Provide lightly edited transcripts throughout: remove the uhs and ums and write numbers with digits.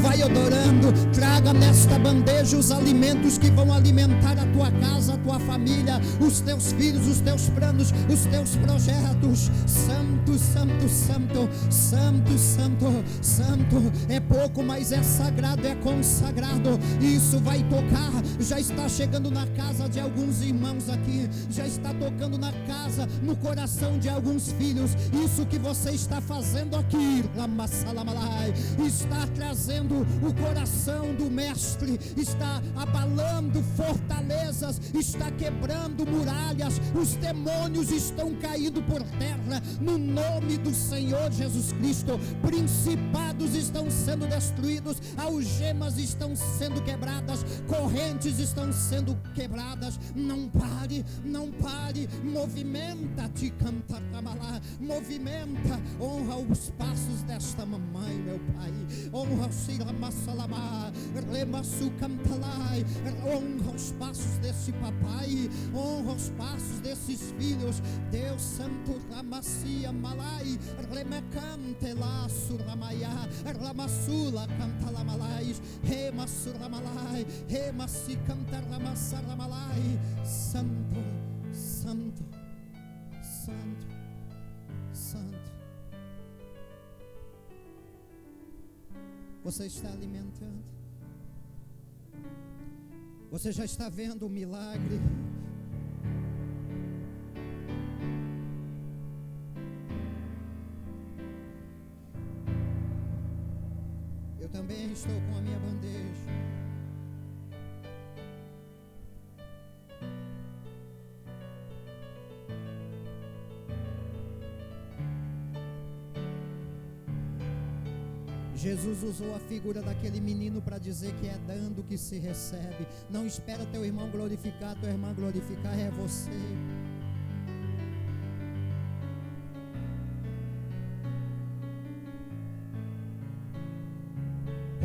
vai adorando. Traga nesta bandeja os alimentos que vão alimentar a tua casa, a tua família, os teus filhos, os teus planos, os teus projetos. Santo, santo, santo, santo, santo, santo. É pouco, mas é sagrado, é consagrado. Isso vai tocar, já está chegando na casa de alguns irmãos aqui, já está tocando na casa, no coração de alguns filhos. Isso que você está fazendo aqui, está trazendo o coração do mestre, está abalando fortalezas, está quebrando muralhas. Os demônios estão caindo por terra no nome do Senhor Jesus Cristo. Principados estão sendo destruídos, algemas estão sendo quebradas, correntes estão sendo quebradas. Não pare, não pare, movimenta-te, canta, movimenta. Honra os passos desta mamãe, meu Pai. Honra os passos desse papai, honra os passos desses filhos. Deus Santo, Ramacia Malai, Remecante lá Suramaya, Ramasula canta la malais, Remasuramalai, Remasi canta Ramassaramalai. Santo, Santo, Santo, Santo. Você está alimentando, você já está vendo o milagre. Eu também estou com a minha bandeja. Jesus usou a figura daquele menino para dizer que é dando que se recebe. Não espera teu irmão glorificar, tua irmã glorificar, é você.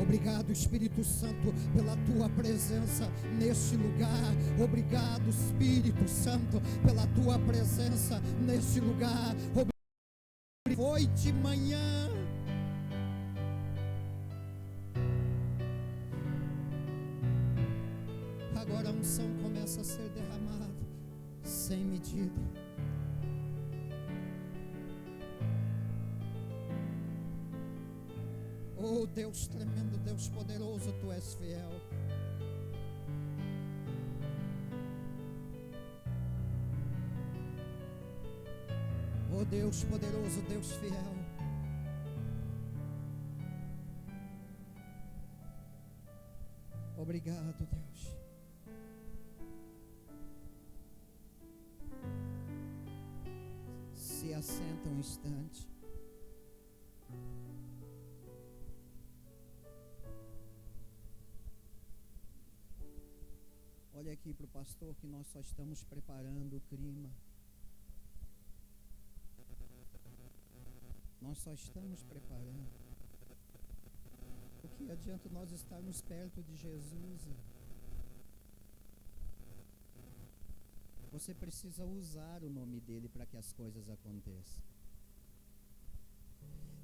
Obrigado, Espírito Santo, pela tua presença neste lugar. Obrigado, Espírito Santo, pela tua presença neste lugar. Foi de manhã. Agora a unção começa a ser derramada sem medida. Oh Deus tremendo, Deus poderoso, tu és fiel. Oh Deus poderoso, Deus fiel. Obrigado, Deus. Se assenta um instante. Olha aqui para o pastor que nós só estamos preparando o clima. Nós só estamos preparando. O que adianta nós estarmos perto de Jesus? Você precisa usar o nome dele para que as coisas aconteçam.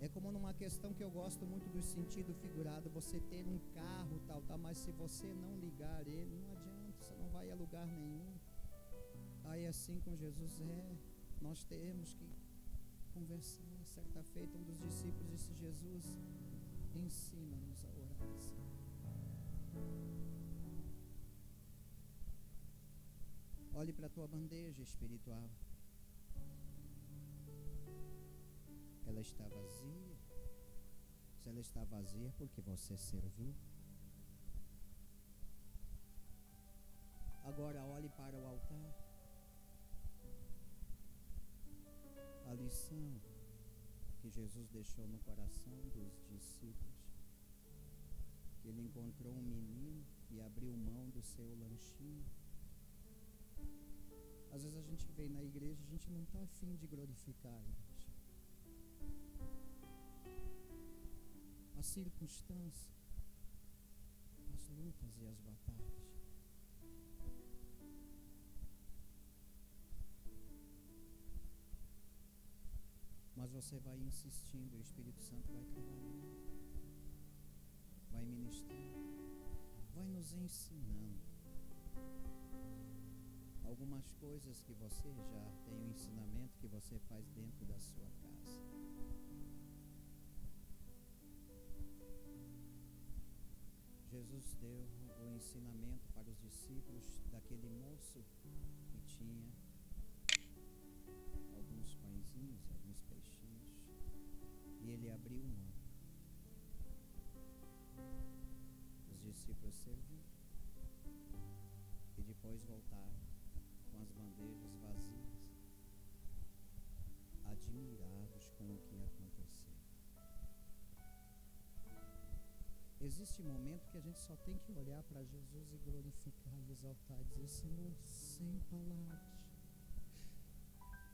É como numa questão que eu gosto muito do sentido figurado, você ter um carro, tal, mas se você não ligar ele, não adianta, você não vai a lugar nenhum. Aí assim com Jesus nós temos que conversar. Certa feita um dos discípulos disse: Jesus, ensina-nos a orar assim. Olhe para a tua bandeja espiritual. Ela está vazia. Se ela está vazia, é porque você serviu. Agora olhe para o altar. A lição que Jesus deixou no coração dos discípulos, que ele encontrou um menino e abriu mão do seu lanchinho. Às vezes a gente vem na igreja, a gente não está afim de glorificar, gente. As circunstâncias, as lutas e as batalhas. Mas você vai insistindo, o Espírito Santo vai trabalhando. vai ministrando, vai nos ensinando algumas coisas que você já tem, um ensinamento que você faz dentro da sua casa. Jesus deu o ensinamento para os discípulos daquele moço que tinha alguns pãezinhos, alguns peixinhos, e ele abriu mão. Os discípulos serviram e depois voltaram com as bandejas vazias, admirados com o que aconteceu. Existe um momento que a gente só tem que olhar para Jesus e glorificar e exaltar, e dizer: Senhor, sem palavras,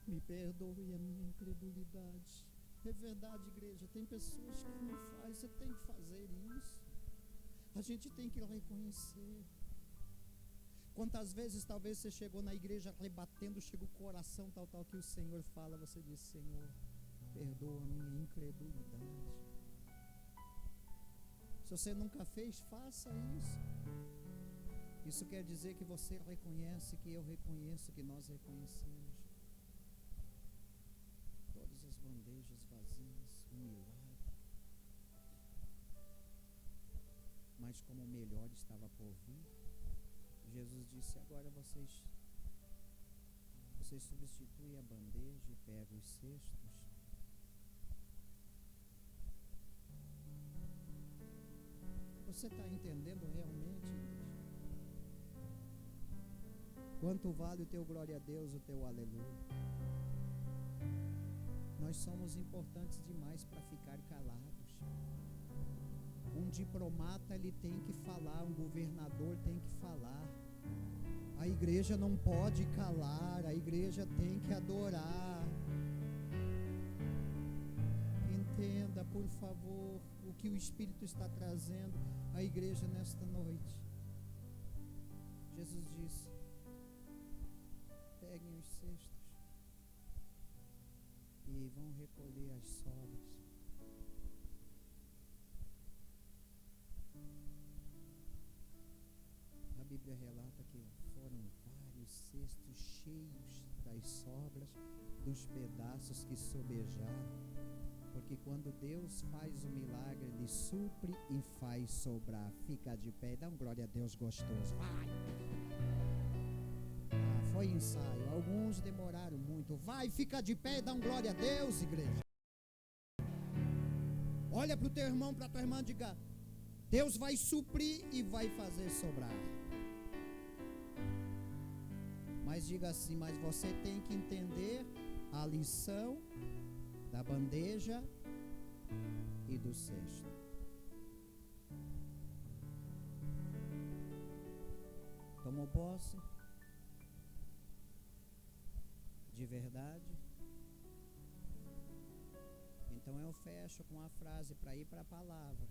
me perdoe a minha incredulidade. É verdade, igreja, tem pessoas que não fazem, você tem que fazer isso. A gente tem que reconhecer. Quantas vezes talvez você chegou na igreja rebatendo, chega o coração tal que o Senhor fala, você diz: Senhor, perdoa a minha incredulidade. Se você nunca fez, faça isso. Isso quer dizer que você reconhece, que eu reconheço, que nós reconhecemos. Todas as bandejas vazias, um milagre. Mas como o melhor estava por vir, Jesus disse: agora vocês substituem a bandeja e pegam os cestos. Você está entendendo realmente, igreja? Quanto vale o teu glória a Deus, o teu aleluia? Nós somos importantes demais para ficar calados. Um diplomata, ele tem que falar, um governador tem que falar. A igreja não pode calar, a igreja tem que adorar. Entenda, por favor, o que o Espírito está trazendo à igreja nesta noite. Jesus disse: peguem os cestos e vão recolher as sobras. A Bíblia relata que foram vários cestos cheios das sobras, dos pedaços que sobejaram. Porque quando Deus faz o milagre, Ele supre e faz sobrar. Fica de pé e dá um glória a Deus gostoso. Vai! Foi ensaio. Alguns demoraram muito. Vai, fica de pé e dá um glória a Deus, igreja. Olha para o teu irmão, para a tua irmã, diga: Deus vai suprir e vai fazer sobrar. Mas diga assim: mas você tem que entender a lição da bandeja e do cesto. Tomou posse de verdade? Então eu fecho com a frase para ir para a palavra.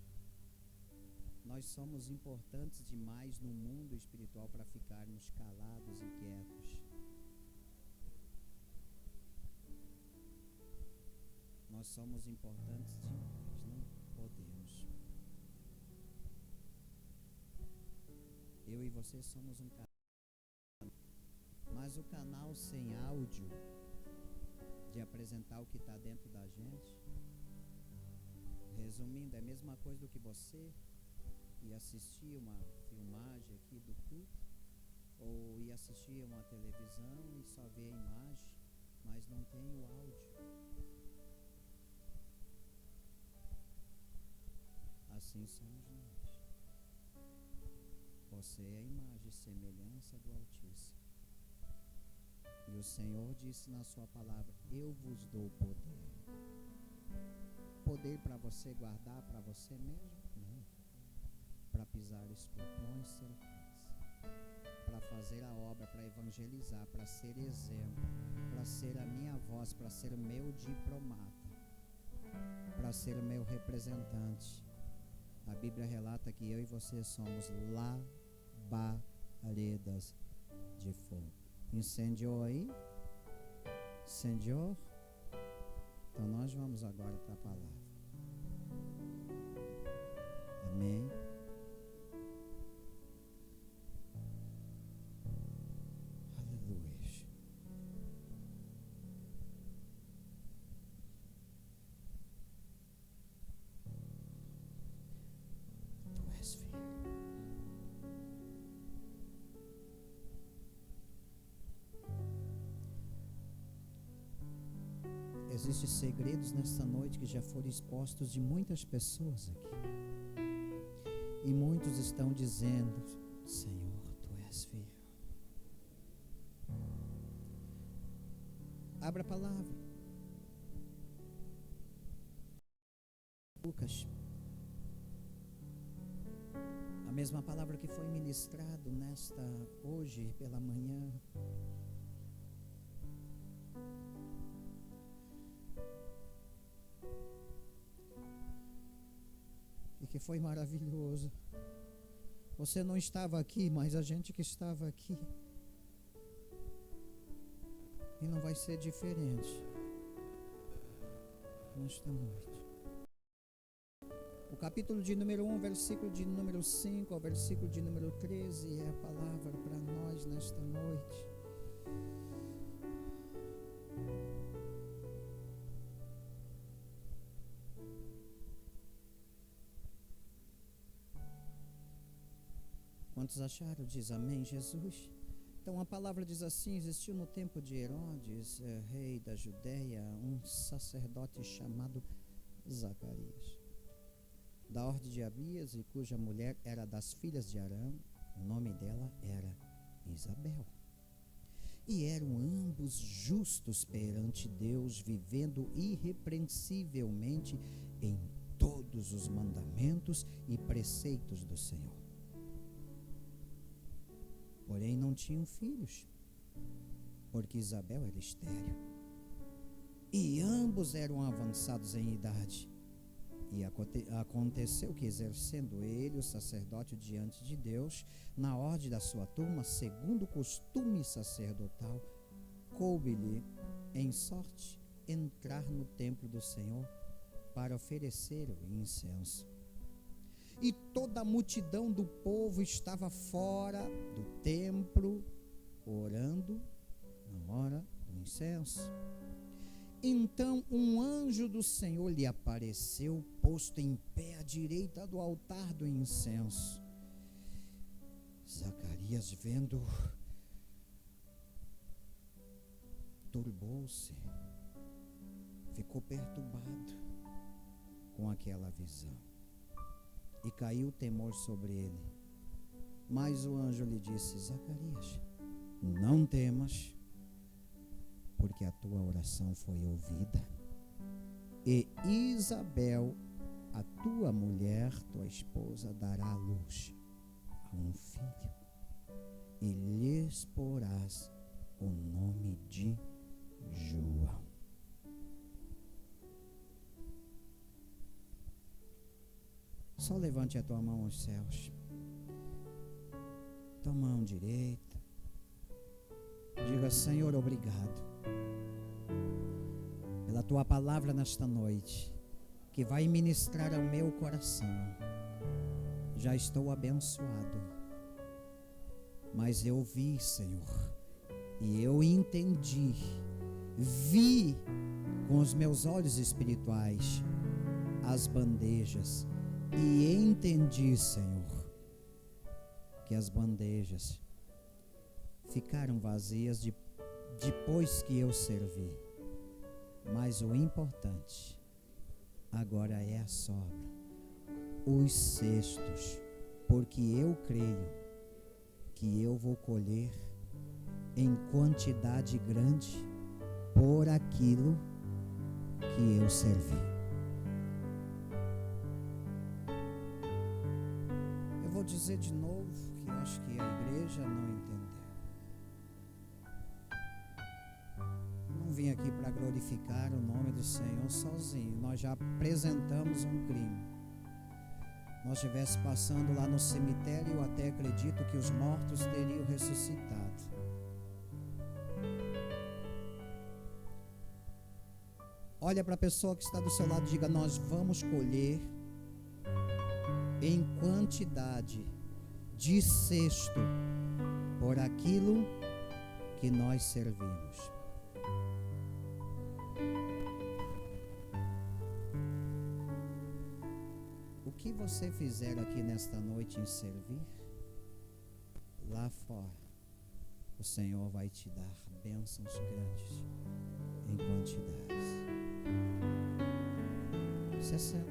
Nós somos importantes demais no mundo espiritual para ficarmos calados e quietos. Nós somos importantes demais, não podemos. Eu e você somos um canal, mas o canal sem áudio, de apresentar o que está dentro da gente, resumindo, é a mesma coisa do que você ir assistir uma filmagem aqui do culto, ou ir assistir uma televisão e só ver a imagem, mas não tem o áudio. Assim somos nós. Você é a imagem e semelhança do Altíssimo. E o Senhor disse na sua palavra: eu vos dou poder. Poder para você guardar para você mesmo? Não. Para pisar escorpiões, serpentes. Para fazer a obra, para evangelizar, para ser exemplo, para ser a minha voz, para ser o meu diplomata, para ser o meu representante. A Bíblia relata que eu e você somos labaredas de fogo. Incendiou aí? Incendiou? Então nós vamos agora para a palavra. Amém. Existem segredos nesta noite que já foram expostos de muitas pessoas aqui. E muitos estão dizendo: Senhor, Tu és fiel. Abra a palavra. Lucas. A mesma palavra que foi ministrado hoje pela manhã. E que foi maravilhoso. Você não estava aqui, mas a gente que estava aqui. E não vai ser diferente nesta noite. O capítulo de número 1, versículo de número 5 ao versículo de número 13 é a palavra para nós nesta noite. Quantos acharam? Diz amém, Jesus. Então a palavra diz assim: existiu no tempo de Herodes, rei da Judéia, um sacerdote chamado Zacarias, da ordem de Abias, e cuja mulher era das filhas de Arão. O nome dela era Isabel. E eram ambos justos perante Deus, vivendo irrepreensivelmente em todos os mandamentos e preceitos do Senhor. Porém não tinham filhos, porque Isabel era estéril. E ambos eram avançados em idade. E aconteceu que, exercendo ele o sacerdócio diante de Deus, na ordem da sua turma, segundo o costume sacerdotal, coube-lhe em sorte entrar no templo do Senhor para oferecer o incenso. E toda a multidão do povo estava fora do templo, orando na hora do incenso. Então um anjo do Senhor lhe apareceu, posto em pé à direita do altar do incenso. Zacarias, vendo, turbou-se, ficou perturbado com aquela visão. E caiu o temor sobre ele. Mas o anjo lhe disse: Zacarias, não temas, porque a tua oração foi ouvida. E Isabel, a tua mulher, tua esposa, dará à luz a um filho, e lhes porás o nome de João. Só levante a tua mão aos céus. Tua mão direita. Diga: Senhor, obrigado pela tua palavra nesta noite, que vai ministrar ao meu coração. Já estou abençoado, mas eu vi, Senhor, e eu entendi, vi com os meus olhos espirituais as bandejas. E entendi, Senhor, que as bandejas ficaram vazias depois que eu servi. Mas o importante agora é a sobra, os cestos, porque eu creio que eu vou colher em quantidade grande por aquilo que eu servi. Vou dizer de novo, que eu acho que a igreja não entendeu. Não vim aqui para glorificar o nome do Senhor sozinho. Nós já apresentamos um crime. Nós estivesse passando lá no cemitério, eu até acredito que os mortos teriam ressuscitado. Olha para a pessoa que está do seu lado e diga: nós vamos colher em quantidade de cesto por aquilo que nós servimos. O que você fizer aqui nesta noite em servir, lá fora o Senhor vai te dar bênçãos grandes em quantidades. Você senta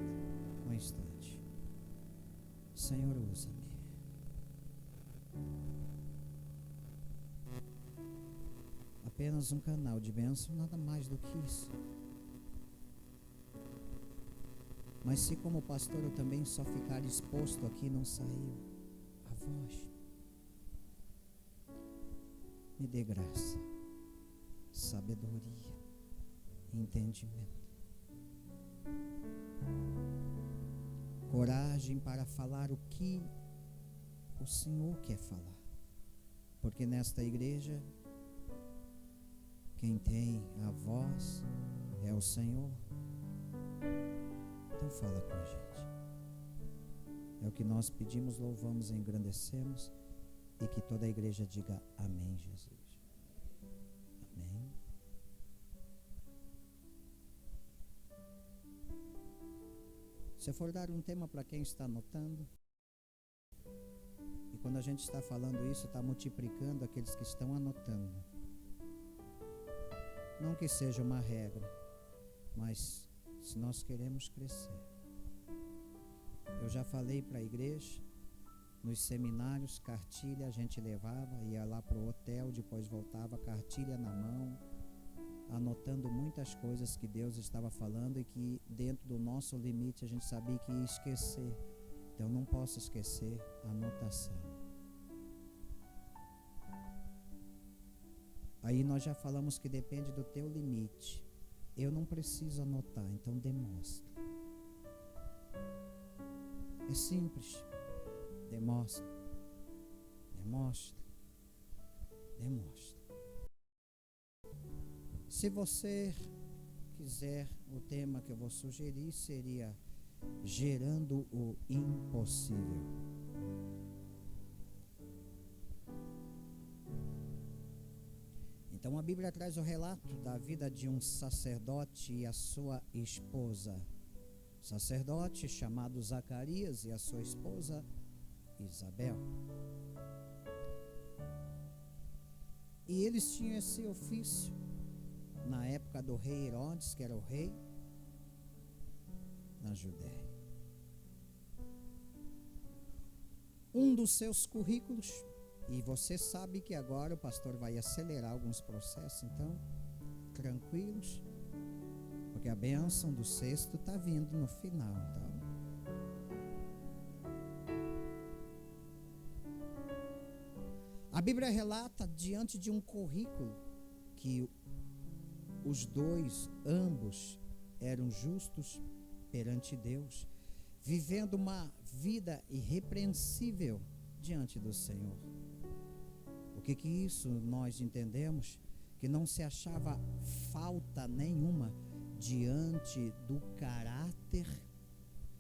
um instante. Senhor, usa-me. Apenas um canal de bênção, nada mais do que isso. Mas se como pastor eu também só ficar exposto aqui, não saiu a voz, me dê graça, sabedoria, entendimento, coragem para falar o que o Senhor quer falar, porque nesta igreja quem tem a voz é o Senhor. Então fala com a gente. É o que nós pedimos, louvamos e engrandecemos, e que toda a igreja diga amém, Jesus. Amém. Se eu for dar um tema para quem está anotando, e quando a gente está falando isso, está multiplicando aqueles que estão anotando. Não que seja uma regra, mas se nós queremos crescer. Eu já falei para a igreja, nos seminários, cartilha a gente levava, ia lá para o hotel, depois voltava, cartilha na mão, anotando muitas coisas que Deus estava falando e que dentro do nosso limite a gente sabia que ia esquecer. Então não posso esquecer a anotação. Aí nós já falamos que depende do teu limite. Eu não preciso anotar, então demonstra. É simples. Demonstra. Demonstra. Demonstra. Se você quiser, o tema que eu vou sugerir seria gerando o impossível. Então a Bíblia traz o relato da vida de um sacerdote e a sua esposa. Sacerdote chamado Zacarias e a sua esposa Isabel. E eles tinham esse ofício na época do rei Herodes, que era o rei na Judéia. Um dos seus currículos, e você sabe que agora o pastor vai acelerar alguns processos, então, tranquilos, porque a bênção do sexto está vindo no final, tá? A Bíblia relata diante de um currículo que os dois, ambos, eram justos perante Deus, vivendo uma vida irrepreensível diante do Senhor. O que isso nós entendemos? Que não se achava falta nenhuma diante do caráter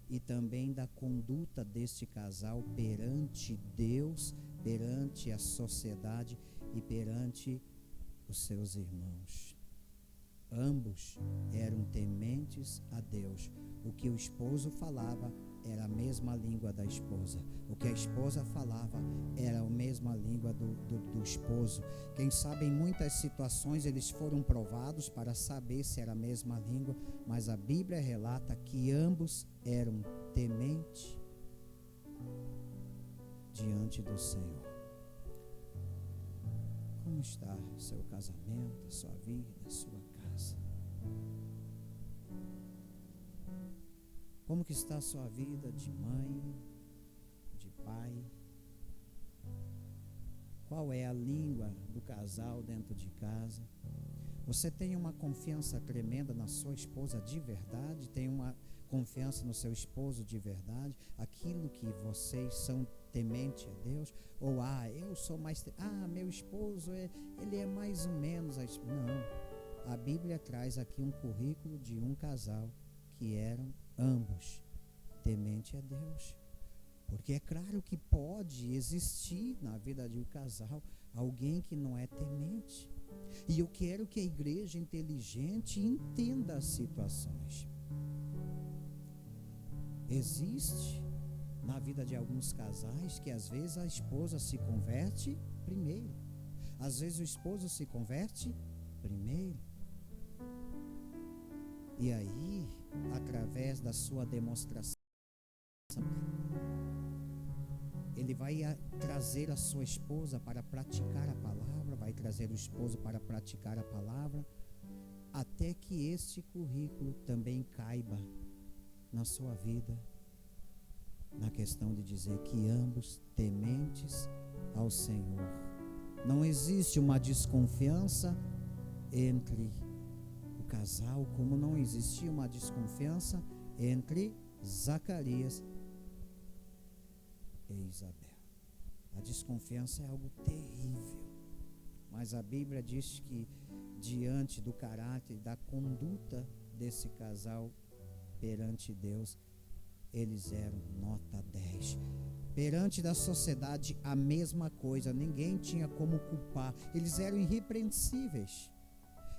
e também da conduta deste casal perante Deus, perante a sociedade e perante os seus irmãos. Ambos eram tementes a Deus. O que o esposo falava era a mesma língua da esposa. O que a esposa falava era a mesma língua do esposo. Quem sabe em muitas situações eles foram provados para saber se era a mesma língua, mas a Bíblia relata que ambos eram tementes diante do Senhor. Como está seu casamento, sua vida, sua casa? Como que está a sua vida de mãe, de pai? Qual é a língua do casal dentro de casa? Você tem uma confiança tremenda na sua esposa de verdade? Tem uma confiança no seu esposo de verdade? Aquilo que vocês são temente a Deus? Ou, eu sou mais... meu esposo, ele é mais ou menos... Não. A Bíblia traz aqui um currículo de um casal que eram ambos temente a Deus. Porque é claro que pode existir na vida de um casal alguém que não é temente. E eu quero que a igreja inteligente entenda as situações. Existe na vida de alguns casais que às vezes a esposa se converte primeiro. Às vezes o esposo se converte primeiro. E aí através da sua demonstração. Ele vai trazer a sua esposa para praticar a palavra, vai trazer o esposo para praticar a palavra, até que este currículo também caiba na sua vida, na questão de dizer que ambos tementes ao Senhor. Não existe uma desconfiança entre o casal, como não existia uma desconfiança entre Zacarias e Isabel. A desconfiança é algo terrível, mas a Bíblia diz que diante do caráter, da conduta desse casal perante Deus, eles eram nota 10. Perante da sociedade, a mesma coisa, ninguém tinha como culpar, eles eram irrepreensíveis.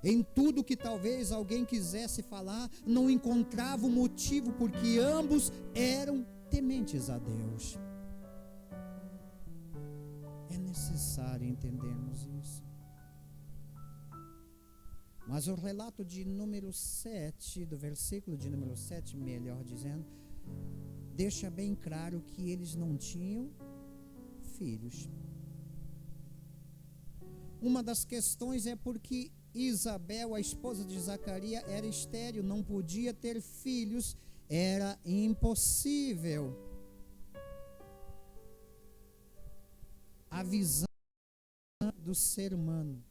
Em tudo que talvez alguém quisesse falar, não encontrava o motivo, porque ambos eram tementes a Deus. É necessário entendermos isso. Mas o relato de número 7, do versículo de número 7, melhor dizendo, deixa bem claro que eles não tinham filhos. Uma das questões é porque Isabel, a esposa de Zacarias, era estéril, não podia ter filhos, era impossível. A visão do ser humano.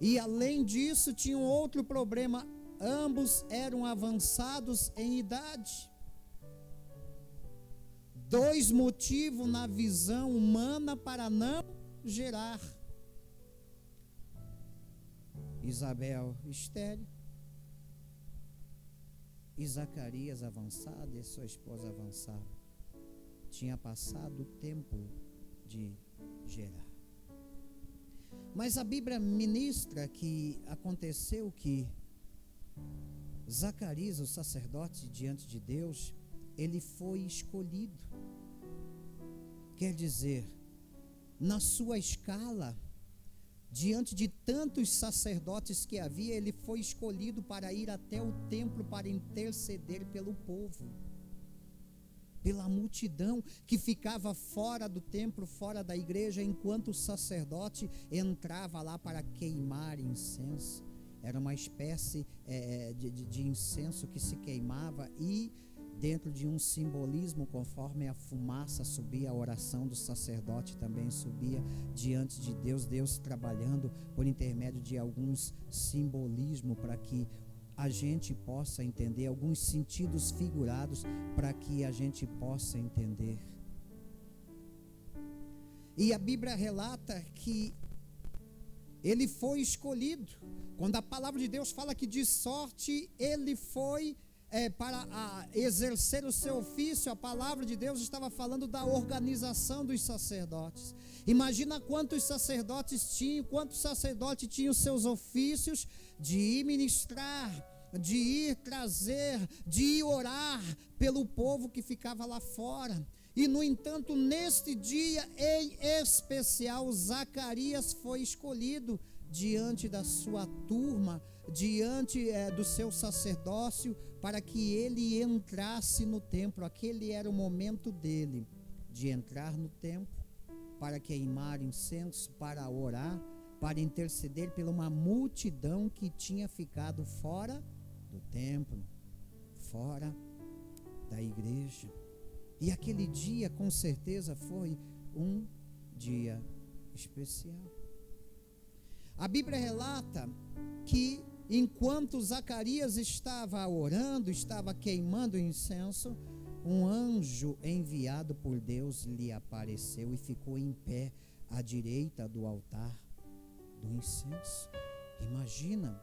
E além disso, tinha um outro problema. Ambos eram avançados em idade. 2 motivos na visão humana para não gerar. Isabel estéril, e Zacarias avançado, e sua esposa avançada. Tinha passado o tempo de gerar. Mas a Bíblia ministra que aconteceu que Zacarias, o sacerdote diante de Deus, ele foi escolhido. Quer dizer, na sua escala, diante de tantos sacerdotes que havia, ele foi escolhido para ir até o templo para interceder pelo povo, pela multidão que ficava fora do templo, fora da igreja, enquanto o sacerdote entrava lá para queimar incenso. Era uma espécie de incenso que se queimava, e dentro de um simbolismo, conforme a fumaça subia, a oração do sacerdote também subia diante de Deus, Deus trabalhando por intermédio de alguns simbolismos para que a gente possa entender, alguns sentidos figurados para que a gente possa entender. E a Bíblia relata que ele foi escolhido. Quando a palavra de Deus fala que de sorte ele foi para exercer o seu ofício, a palavra de Deus estava falando da organização dos sacerdotes. Imagina quantos sacerdotes tinham os seus ofícios de ir ministrar, de ir trazer, de ir orar pelo povo que ficava lá fora. E no entanto, neste dia em especial, Zacarias foi escolhido diante da sua turma, diante do seu sacerdócio, para que ele entrasse no templo. Aquele era o momento dele, de entrar no templo, para queimar incenso, para orar, para interceder pela uma multidão que tinha ficado fora do templo, fora da igreja. E aquele dia, com certeza, foi um dia especial. A Bíblia relata que enquanto Zacarias estava orando, estava queimando incenso, um anjo enviado por Deus lhe apareceu e ficou em pé à direita do altar do incenso. Imagina,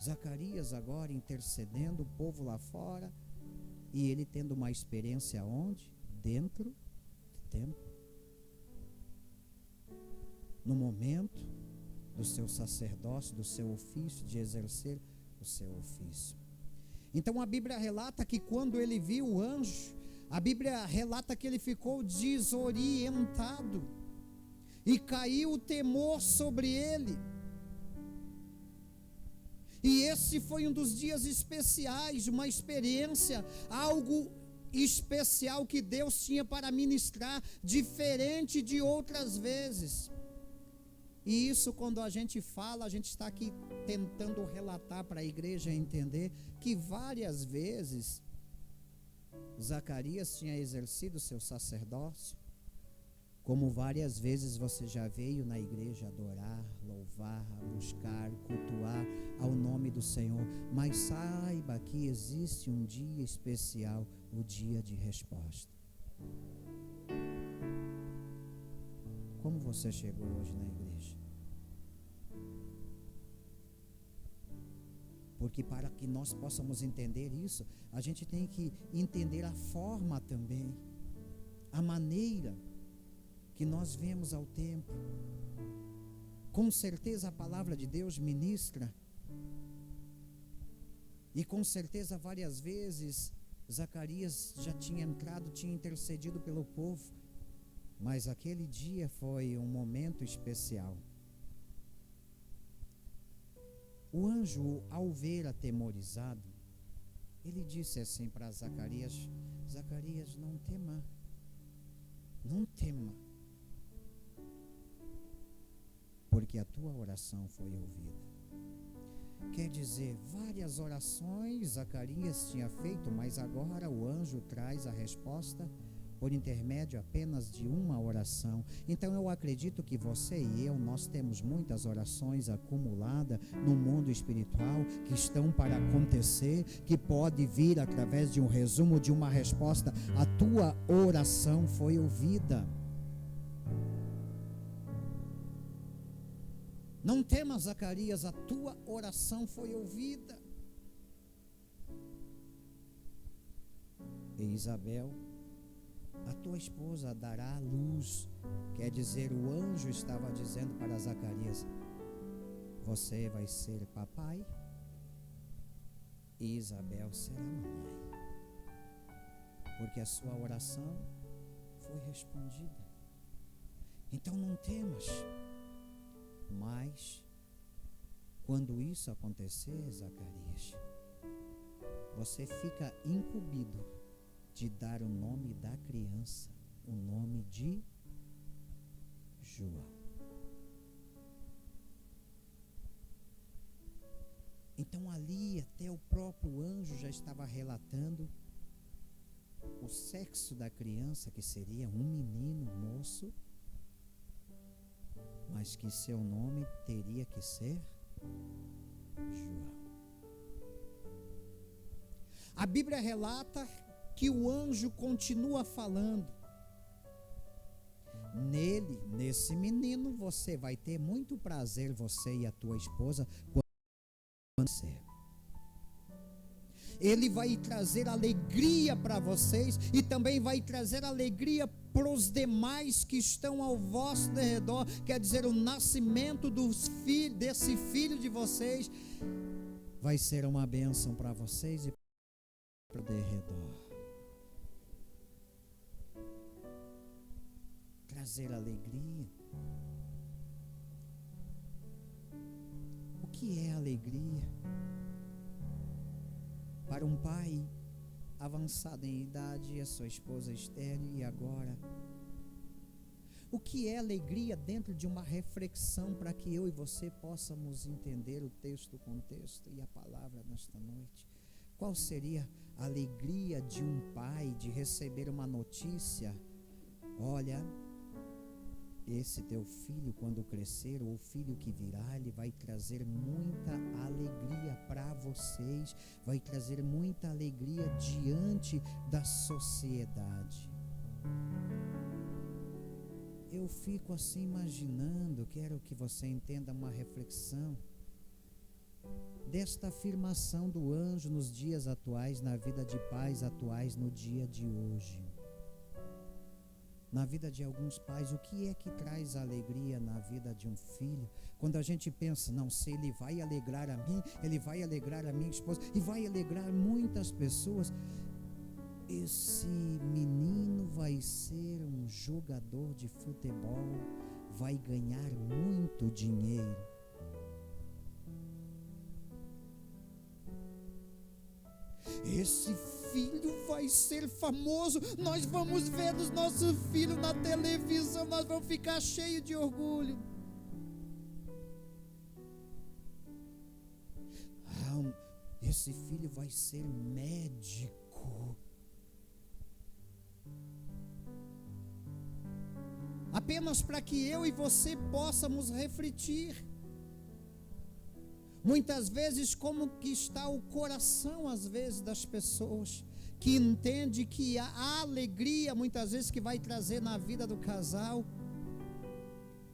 Zacarias agora intercedendo, o povo lá fora, e ele tendo uma experiência onde? Dentro do templo. No momento do seu sacerdócio, do seu ofício, de exercer o seu ofício. Então a Bíblia relata que quando ele viu o anjo, a Bíblia relata que ele ficou desorientado e caiu o temor sobre ele. E esse foi um dos dias especiais, uma experiência, algo especial que Deus tinha para ministrar, diferente de outras vezes. E isso, quando a gente fala, a gente está aqui tentando relatar para a igreja entender que várias vezes Zacarias tinha exercido seu sacerdócio, como várias vezes você já veio na igreja adorar, louvar, buscar, cultuar ao nome do Senhor. Mas saiba que existe um dia especial, o dia de resposta. Como você chegou hoje na igreja? Porque para que nós possamos entender isso, a gente tem que entender a forma também, a maneira que nós vemos ao templo. Com certeza a palavra de Deus ministra, e com certeza várias vezes Zacarias já tinha entrado, tinha intercedido pelo povo, mas aquele dia foi um momento especial. O anjo, ao ver atemorizado, ele disse assim para Zacarias: Zacarias, não tema, não tema, porque a tua oração foi ouvida. Quer dizer, várias orações Zacarias tinha feito, mas agora o anjo traz a resposta por intermédio apenas de uma oração. Então eu acredito que você e eu, nós temos muitas orações acumuladas no mundo espiritual que estão para acontecer, que pode vir através de um resumo, de uma resposta. A tua oração foi ouvida. Não temas, Zacarias, a tua oração foi ouvida. E Isabel, a tua esposa dará luz. Quer dizer, o anjo estava dizendo para Zacarias: você vai ser papai e Isabel será mamãe, porque a sua oração foi respondida. Então não temas. Mas quando isso acontecer, Zacarias, você fica incumbido de dar o nome da criança, o nome de João. Então ali até o próprio anjo já estava relatando o sexo da criança, que seria um menino, moço, mas que seu nome teria que ser João. A Bíblia relata que o anjo continua falando: nesse menino você vai ter muito prazer, você e a tua esposa, quando nascer. Ele vai trazer alegria para vocês e também vai trazer alegria para os demais que estão ao vosso redor. Quer dizer, o nascimento desse filho de vocês vai ser uma bênção para vocês e para o redor. Trazer alegria. O que é alegria? Para um pai avançado em idade, a sua esposa estéril, e agora, o que é alegria dentro de uma reflexão para que eu e você possamos entender o texto, o contexto e a palavra nesta noite? Qual seria a alegria de um pai de receber uma notícia: olha, esse teu filho, quando crescer, ou o filho que virá, ele vai trazer muita alegria para vocês, vai trazer muita alegria diante da sociedade. Eu fico assim imaginando, quero que você entenda uma reflexão desta afirmação do anjo nos dias atuais, na vida de pais atuais, no dia de hoje. Na vida de alguns pais, o que é que traz alegria na vida de um filho? Quando a gente pensa, não, se ele vai alegrar a mim, ele vai alegrar a minha esposa e vai alegrar muitas pessoas, esse menino vai ser um jogador de futebol, vai ganhar muito dinheiro. esse filho vai ser famoso, nós vamos ver os nossos filhos na televisão, nós vamos ficar cheios de orgulho. Esse filho vai ser médico. Apenas para que eu e você possamos refletir. Muitas vezes, como que está o coração, às vezes, das pessoas, que entende que a alegria, muitas vezes, que vai trazer na vida do casal,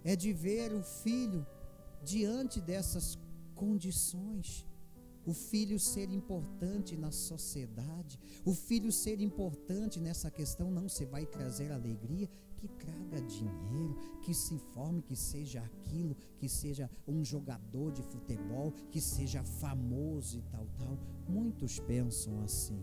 é de ver o filho diante dessas condições. O filho ser importante na sociedade, o filho ser importante nessa questão, não se vai trazer alegria, que traga dinheiro, que se forme, que seja aquilo, que seja um jogador de futebol, que seja famoso e tal. Muitos pensam assim.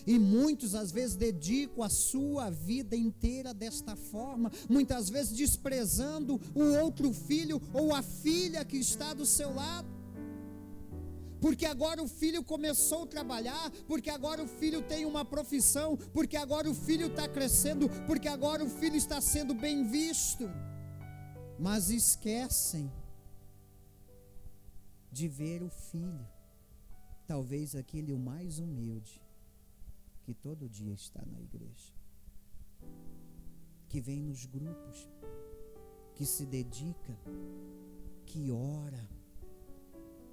E muitos às vezes dedicam a sua vida inteira desta forma, muitas vezes desprezando o outro filho ou a filha que está do seu lado. Porque agora o filho começou a trabalhar, porque agora o filho tem uma profissão, porque agora o filho está crescendo, porque agora o filho está sendo bem visto. Mas esquecem de ver o filho, talvez aquele o mais humilde, que todo dia está na igreja, que vem nos grupos, que se dedica, que ora,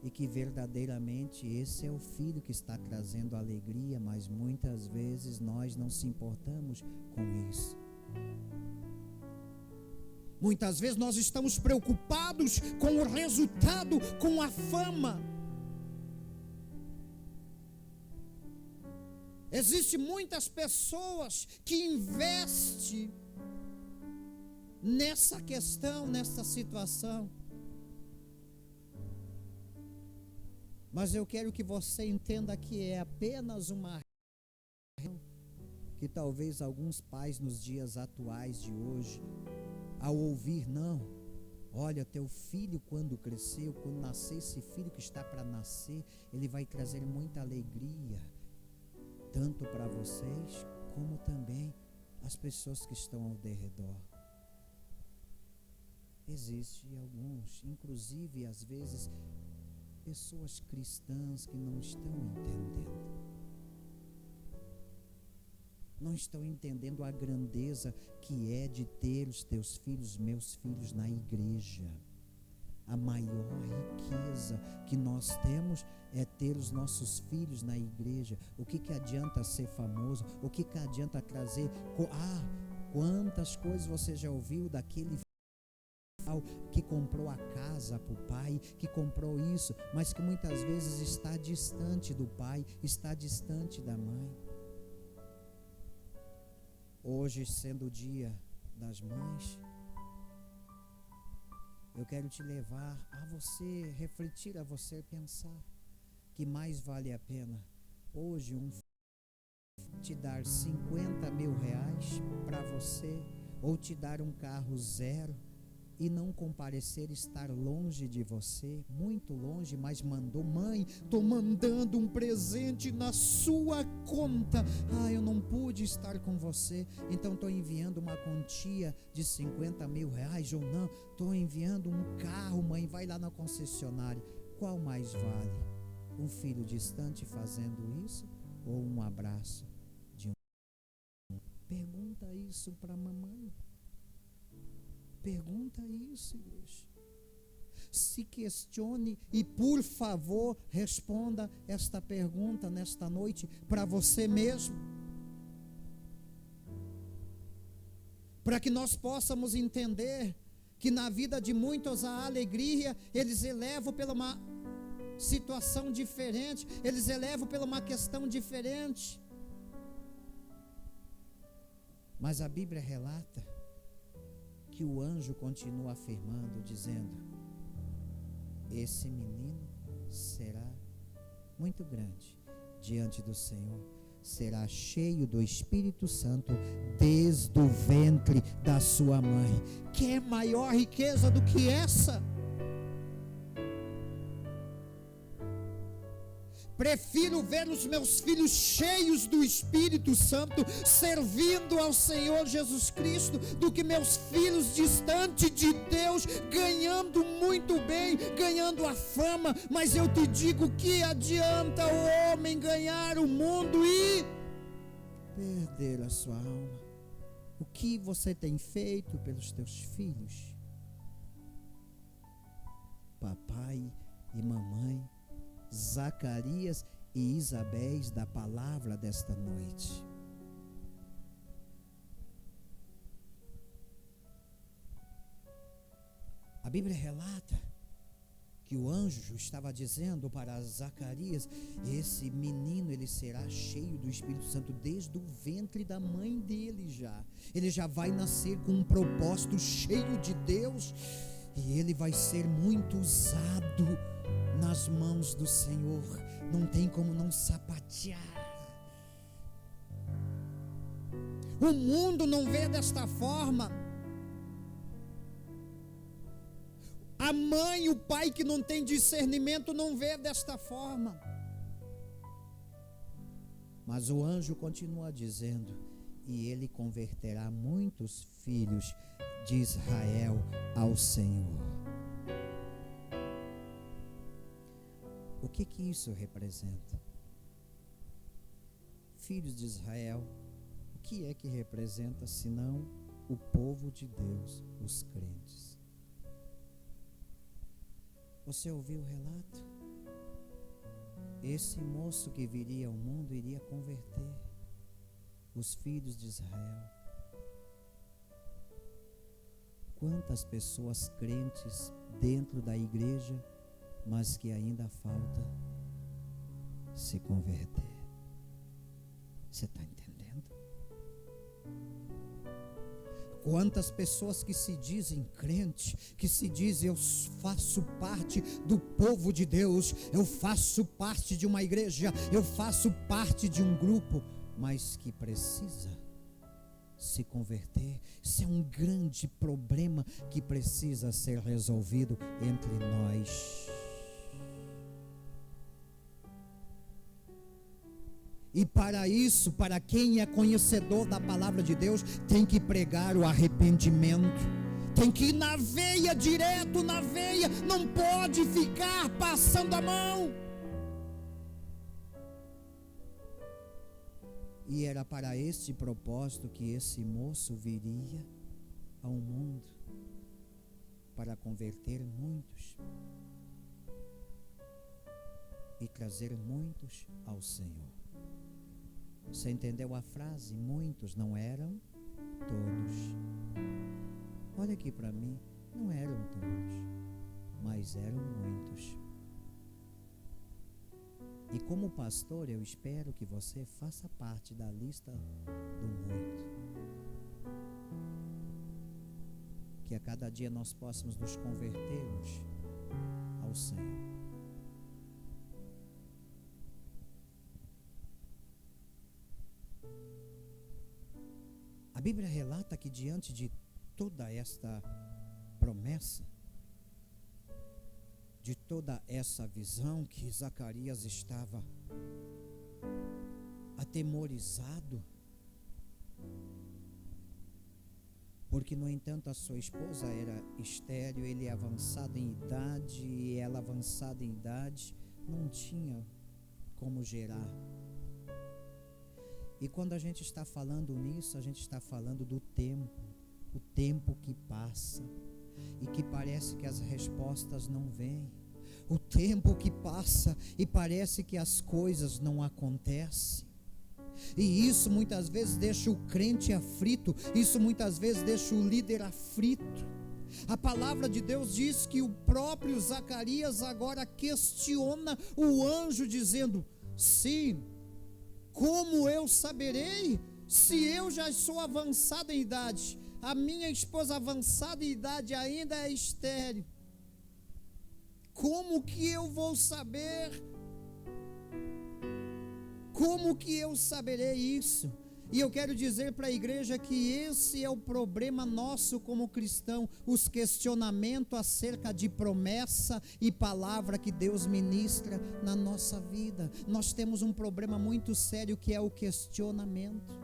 e que verdadeiramente esse é o filho que está trazendo alegria, mas muitas vezes nós não se importamos com isso. Muitas vezes nós estamos preocupados com o resultado, com a fama. Existem muitas pessoas que investem nessa questão, nessa situação. Mas eu quero que você entenda que é apenas uma que talvez alguns pais nos dias atuais de hoje, ao ouvir, não, olha, teu filho quando cresceu, quando nascer esse filho que está para nascer, ele vai trazer muita alegria, tanto para vocês, como também as pessoas que estão ao derredor. Existem alguns, inclusive às vezes, pessoas cristãs que não estão entendendo. Não estão entendendo a grandeza que é de ter os teus filhos, meus filhos, na igreja. A maior riqueza que nós temos é ter os nossos filhos na igreja. O que adianta ser famoso? O que adianta trazer? Quantas coisas você já ouviu daquele que comprou a casa para o pai, que comprou isso, mas que muitas vezes está distante do pai, está distante da mãe. Hoje, sendo o dia das mães, eu quero te levar a você refletir, a você pensar que mais vale a pena hoje te dar 50 mil reais para você, ou te dar um carro zero e não comparecer, estar longe de você, muito longe, mas mandou: mãe, estou mandando um presente na sua conta, eu não pude estar com você, então estou enviando uma quantia de 50 mil reais, ou não, estou enviando um carro, mãe, vai lá na concessionária. Qual mais vale? Um filho distante fazendo isso, ou um abraço de um? Pergunta isso para a mamãe. Pergunta isso, igreja. Se questione e, por favor, responda esta pergunta nesta noite para você mesmo. Para que nós possamos entender que na vida de muitos a alegria, eles elevam pela uma situação diferente, eles elevam pela uma questão diferente. Mas a Bíblia relata que o anjo continua afirmando, dizendo: esse menino será muito grande diante do Senhor, será cheio do Espírito Santo desde o ventre da sua mãe. Que é maior riqueza do que essa? Prefiro ver os meus filhos cheios do Espírito Santo, servindo ao Senhor Jesus Cristo, do que meus filhos distantes de Deus, ganhando muito bem, ganhando a fama. Mas eu te digo, que adianta o homem ganhar o mundo e perder a sua alma? O que você tem feito pelos teus filhos? Papai e mamãe, Zacarias e Isabéis da palavra desta noite. A Bíblia relata que o anjo estava dizendo para Zacarias: esse menino, ele será cheio do Espírito Santo desde o ventre da mãe dele já. Ele já vai nascer com um propósito, cheio de Deus, e ele vai ser muito usado nas mãos do Senhor. Não tem como não sapatear. O mundo não vê desta forma. A mãe e o pai que não tem discernimento não vê desta forma. Mas o anjo continua dizendo: e ele converterá muitos filhos de Israel ao Senhor. O que isso representa? Filhos de Israel, o que é que representa senão o povo de Deus, os crentes? Você ouviu o relato? Esse moço que viria ao mundo iria converter os filhos de Israel. Quantas pessoas crentes dentro da igreja, mas que ainda falta se converter. Você está entendendo? Quantas pessoas que se dizem crente, que se dizem: eu faço parte do povo de Deus, eu faço parte de uma igreja, eu faço parte de um grupo, mas que precisa se converter. Isso é um grande problema que precisa ser resolvido entre nós. E para isso, para quem é conhecedor da palavra de Deus, tem que pregar o arrependimento, tem que ir na veia, direto na veia, não pode ficar passando a mão. E era para este propósito que esse moço viria ao mundo, para converter muitos e trazer muitos ao Senhor. Você entendeu a frase? Muitos, não eram todos. Olha aqui para mim, não eram todos, mas eram muitos. E como pastor, eu espero que você faça parte da lista do muito. Que a cada dia nós possamos nos convertermos ao Senhor. A Bíblia relata que diante de toda esta promessa, de toda essa visão, que Zacarias estava atemorizado, porque no entanto a sua esposa era estéril, ele avançado em idade, e ela avançada em idade, não tinha como gerar. E quando a gente está falando nisso, a gente está falando do tempo, o tempo que passa e que parece que as respostas não vêm, o tempo que passa e parece que as coisas não acontecem. E isso muitas vezes deixa o crente aflito, isso muitas vezes deixa o líder aflito. A palavra de Deus diz que o próprio Zacarias agora questiona o anjo, dizendo: sim, como eu saberei se eu já sou avançado em idade? A minha esposa avançada em idade ainda é estéril. Como que eu vou saber? Como que eu saberei isso? E eu quero dizer para a igreja que esse é o problema nosso como cristão, os questionamentos acerca de promessa e palavra que Deus ministra na nossa vida. Nós temos um problema muito sério que é o questionamento.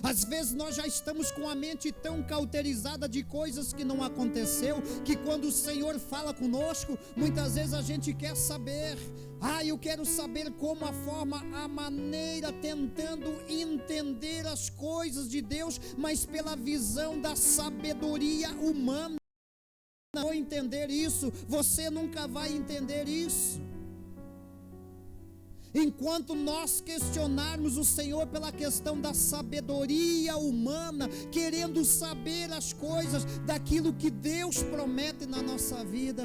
Às vezes nós já estamos com a mente tão cauterizada de coisas que não aconteceu, que quando o Senhor fala conosco, muitas vezes a gente quer saber, eu quero saber como a maneira, tentando entender as coisas de Deus, mas pela visão da sabedoria humana. Não vou entender isso, você nunca vai entender isso. Enquanto nós questionarmos o Senhor pela questão da sabedoria humana, querendo saber as coisas daquilo que Deus promete na nossa vida,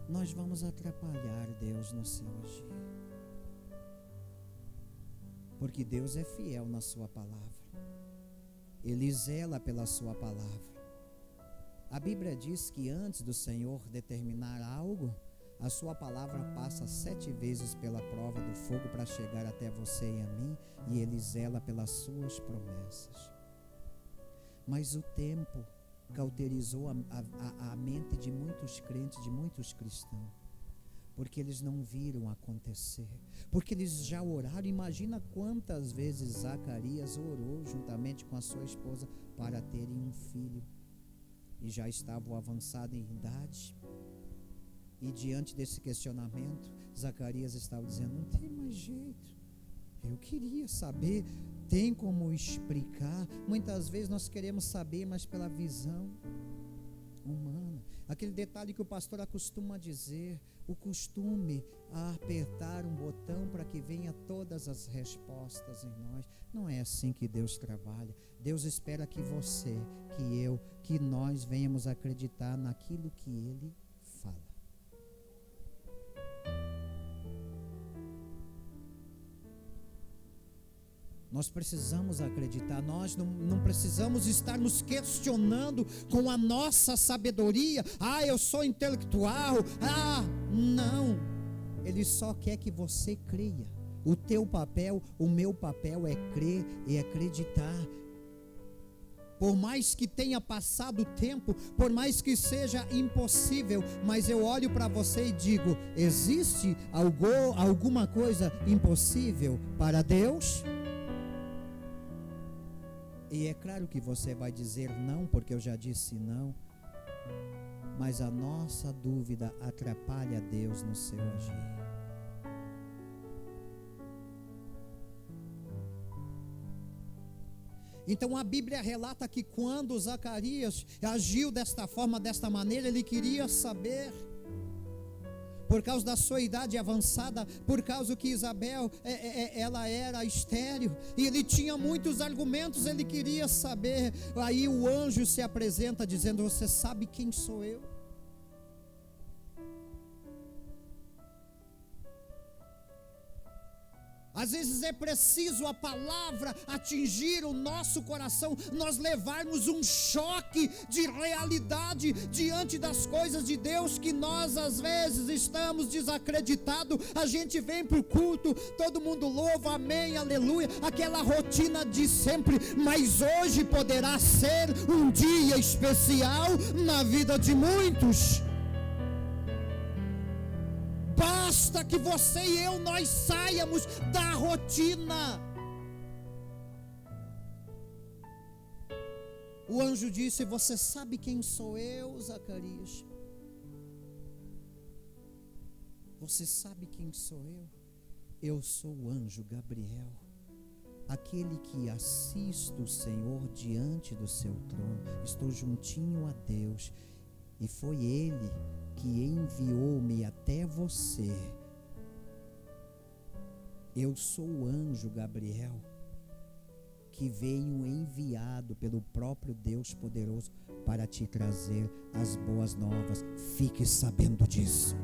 nós vamos atrapalhar Deus no seu agir. Porque Deus é fiel na sua palavra. Ele zela pela sua palavra. A Bíblia diz que antes do Senhor determinar algo, a sua palavra passa 7 vezes pela prova do fogo para chegar até você e a mim, e Ele zela pelas suas promessas. Mas o tempo cauterizou a mente de muitos crentes, de muitos cristãos, porque eles não viram acontecer, porque eles já oraram. Imagina quantas vezes Zacarias orou juntamente com a sua esposa para terem um filho, e já estavam avançados em idade, e diante desse questionamento, Zacarias estava dizendo: não tem mais jeito, eu queria saber, tem como explicar? Muitas vezes nós queremos saber, mas pela visão humana, aquele detalhe que o pastor acostuma dizer, o costume a apertar um botão para que venha todas as respostas em nós. Não é assim que Deus trabalha. Deus espera que você, que eu, que nós venhamos acreditar naquilo que Ele fala. Nós precisamos acreditar, nós não precisamos estar nos questionando com a nossa sabedoria. Eu sou intelectual, não. Ele só quer que você creia. O teu papel, o meu papel é crer e acreditar. Por mais que tenha passado o tempo, por mais que seja impossível, mas eu olho para você e digo: existe alguma coisa impossível para Deus? E é claro que você vai dizer não, porque eu já disse não, mas a nossa dúvida atrapalha Deus no seu agir. Então a Bíblia relata que quando Zacarias agiu desta forma, desta maneira, ele queria saber, por causa da sua idade avançada, por causa que Isabel, ela era estéril, e ele tinha muitos argumentos, ele queria saber. Aí o anjo se apresenta dizendo: você sabe quem sou eu? Às vezes é preciso a palavra atingir o nosso coração, nós levarmos um choque de realidade diante das coisas de Deus, que nós às vezes estamos desacreditados. A gente vem para o culto, todo mundo louva, amém, aleluia, aquela rotina de sempre, mas hoje poderá ser um dia especial na vida de muitos. Basta que você e eu, nós saiamos da rotina. O anjo disse: você sabe quem sou eu, Zacarias? Você sabe quem sou eu? Eu sou o anjo Gabriel, aquele que assisto o Senhor diante do seu trono. Estou juntinho a Deus, e foi Ele que enviou-me até você. Eu sou o anjo Gabriel, que veio enviado pelo próprio Deus poderoso para te trazer as boas novas. Fique sabendo disso.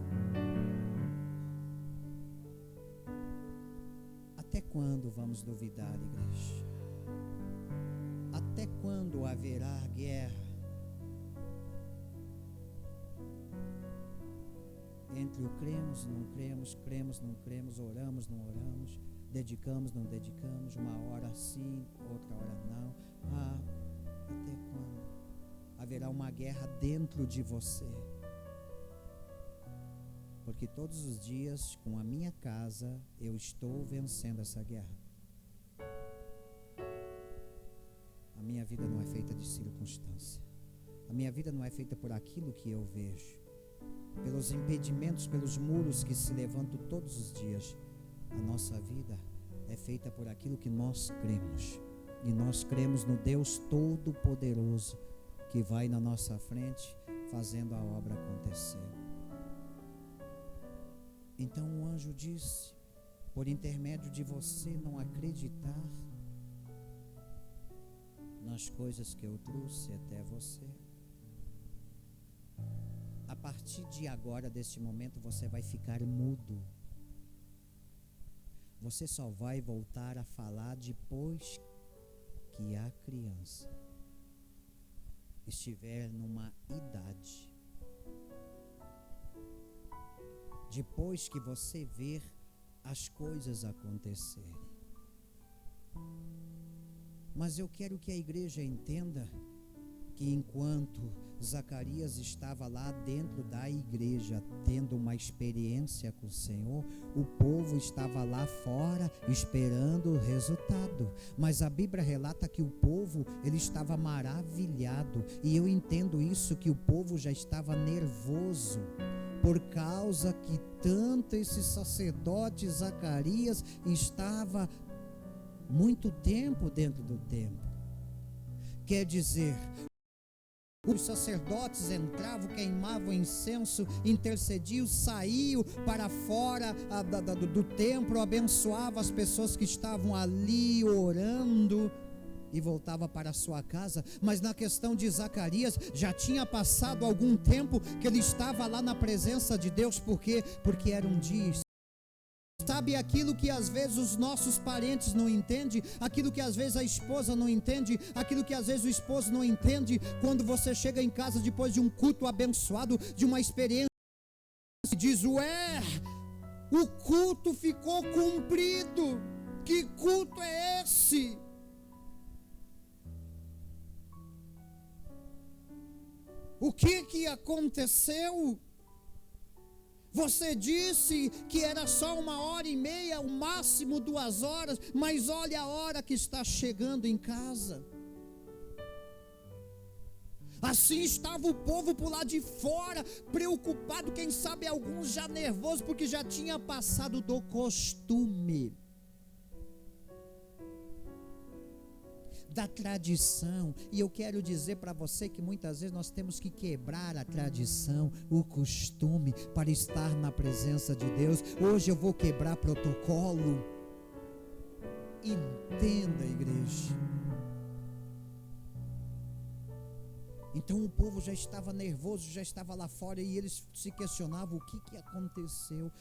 Até quando vamos duvidar, igreja? Até quando haverá guerra entre outro, cremos, não cremos, cremos, não cremos, oramos, não oramos, dedicamos, não dedicamos, uma hora sim, outra hora não. Até quando? Haverá uma guerra dentro de você. Porque todos os dias, com a minha casa, eu estou vencendo essa guerra. A minha vida não é feita de circunstância. A minha vida não é feita por aquilo que eu vejo, pelos impedimentos, pelos muros que se levantam todos os dias. A nossa vida é feita por aquilo que nós cremos. E nós cremos no Deus Todo-Poderoso, que vai na nossa frente, fazendo a obra acontecer. Então o anjo disse, por intermédio de você não acreditar nas coisas que eu trouxe até você, a partir de agora, deste momento, você vai ficar mudo. Você só vai voltar a falar depois que a criança estiver numa idade. Depois que você ver as coisas acontecerem. Mas eu quero que a igreja entenda que enquanto Zacarias estava lá dentro da igreja, tendo uma experiência com o Senhor, o povo estava lá fora esperando o resultado. Mas a Bíblia relata que o povo, ele estava maravilhado, e eu entendo isso, que o povo já estava nervoso, por causa que tanto esse sacerdote Zacarias estava muito tempo dentro do templo. Quer dizer, os sacerdotes entravam, queimavam incenso, intercediam, saíam para fora do templo, abençoavam as pessoas que estavam ali orando e voltava para a sua casa. Mas na questão de Zacarias, já tinha passado algum tempo que ele estava lá na presença de Deus. Por quê? Porque era um dia. Sabe aquilo que às vezes os nossos parentes não entendem, aquilo que às vezes a esposa não entende, aquilo que às vezes o esposo não entende, quando você chega em casa depois de um culto abençoado, de uma experiência, e diz, ué, o culto ficou cumprido, que culto é esse? O que aconteceu? Você disse que era só 1h30, o máximo 2 horas, mas olha a hora que está chegando em casa. Assim estava o povo por lá de fora, preocupado, quem sabe alguns já nervosos, porque já tinha passado do costume, da tradição. E eu quero dizer para você que muitas vezes nós temos que quebrar a tradição, o costume, para estar na presença de Deus. Hoje eu vou quebrar protocolo. Entenda, igreja. Então o povo já estava nervoso, já estava lá fora, e eles se questionavam o que aconteceu.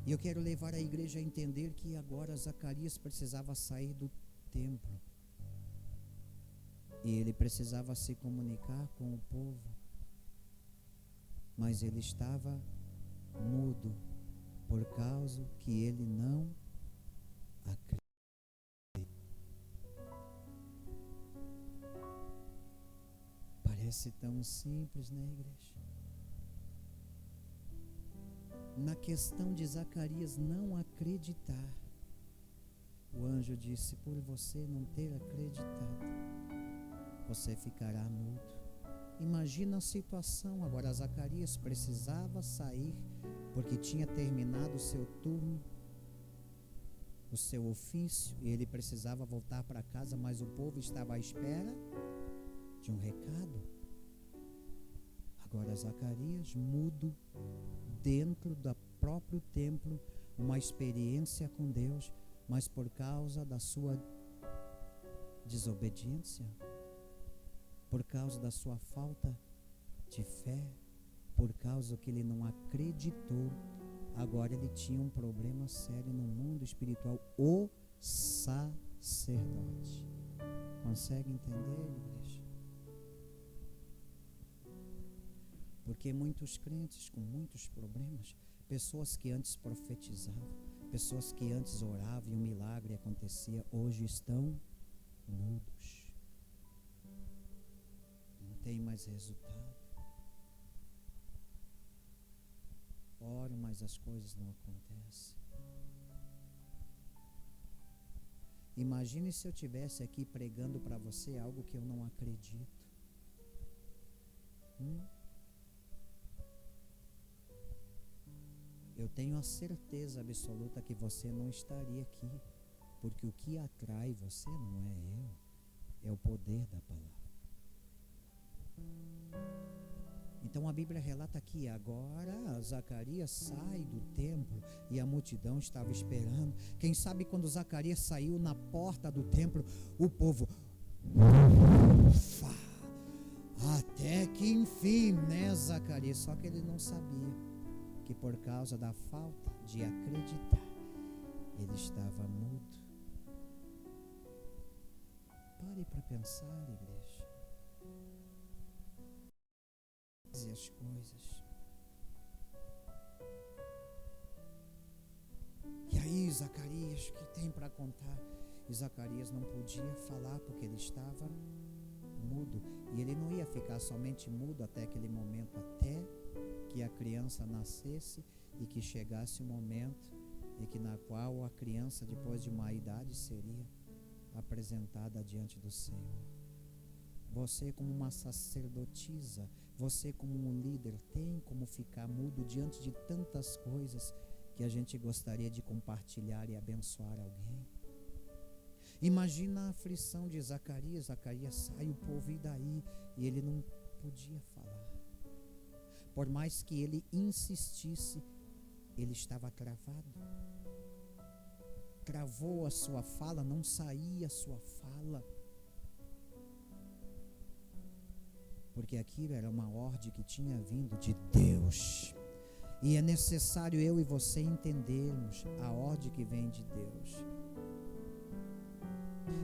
E eu quero levar a igreja a entender que agora Zacarias precisava sair do templo. E ele precisava se comunicar com o povo. Mas ele estava mudo, por causa que ele não acredita. Parece tão simples, né, igreja? Na questão de Zacarias não acreditar, o anjo disse, por você não ter acreditado, você ficará mudo. Imagina a situação. Agora Zacarias precisava sair, porque tinha terminado o seu turno, o seu ofício, e ele precisava voltar para casa, mas o povo estava à espera de um recado. Agora Zacarias, mudo, dentro do próprio templo, uma experiência com Deus, mas por causa da sua desobediência, por causa da sua falta de fé, por causa que ele não acreditou, agora ele tinha um problema sério no mundo espiritual. O sacerdote. Consegue entender, igreja? Porque Porque muitos crentes com muitos problemas, pessoas que antes profetizavam, pessoas que antes oravam e um milagre acontecia, hoje estão mudos. Não tem mais resultado. Oro, mas as coisas não acontecem. Imagine se eu estivesse aqui pregando para você algo que eu não acredito. Eu tenho a certeza absoluta que você não estaria aqui, porque o que atrai você não é eu, é o poder da palavra. Então a Bíblia relata que agora Zacarias sai do templo e a multidão estava esperando. Quem sabe quando Zacarias saiu na porta do templo, o povo ufa, até que enfim, né, Zacarias? Só que ele não sabia que por causa da falta de acreditar, ele estava mudo. Pare para pensar, igreja. As coisas. E aí, Zacarias, o que tem para contar? E Zacarias não podia falar porque ele estava mudo. E ele não ia ficar somente mudo até aquele momento, até que a criança nascesse e que chegasse o momento e que na qual a criança, depois de uma idade, seria apresentada diante do Senhor. Você, como uma sacerdotisa, você, como um líder, tem como ficar mudo diante de tantas coisas que a gente gostaria de compartilhar e abençoar alguém? Imagina a aflição de Zacarias. Zacarias sai, o povo e daí? E ele não podia falar. Por mais que ele insistisse, ele estava travado. Travou a sua fala, não saía a sua fala. Porque aquilo era uma ordem que tinha vindo de Deus. E é necessário eu e você entendermos a ordem que vem de Deus.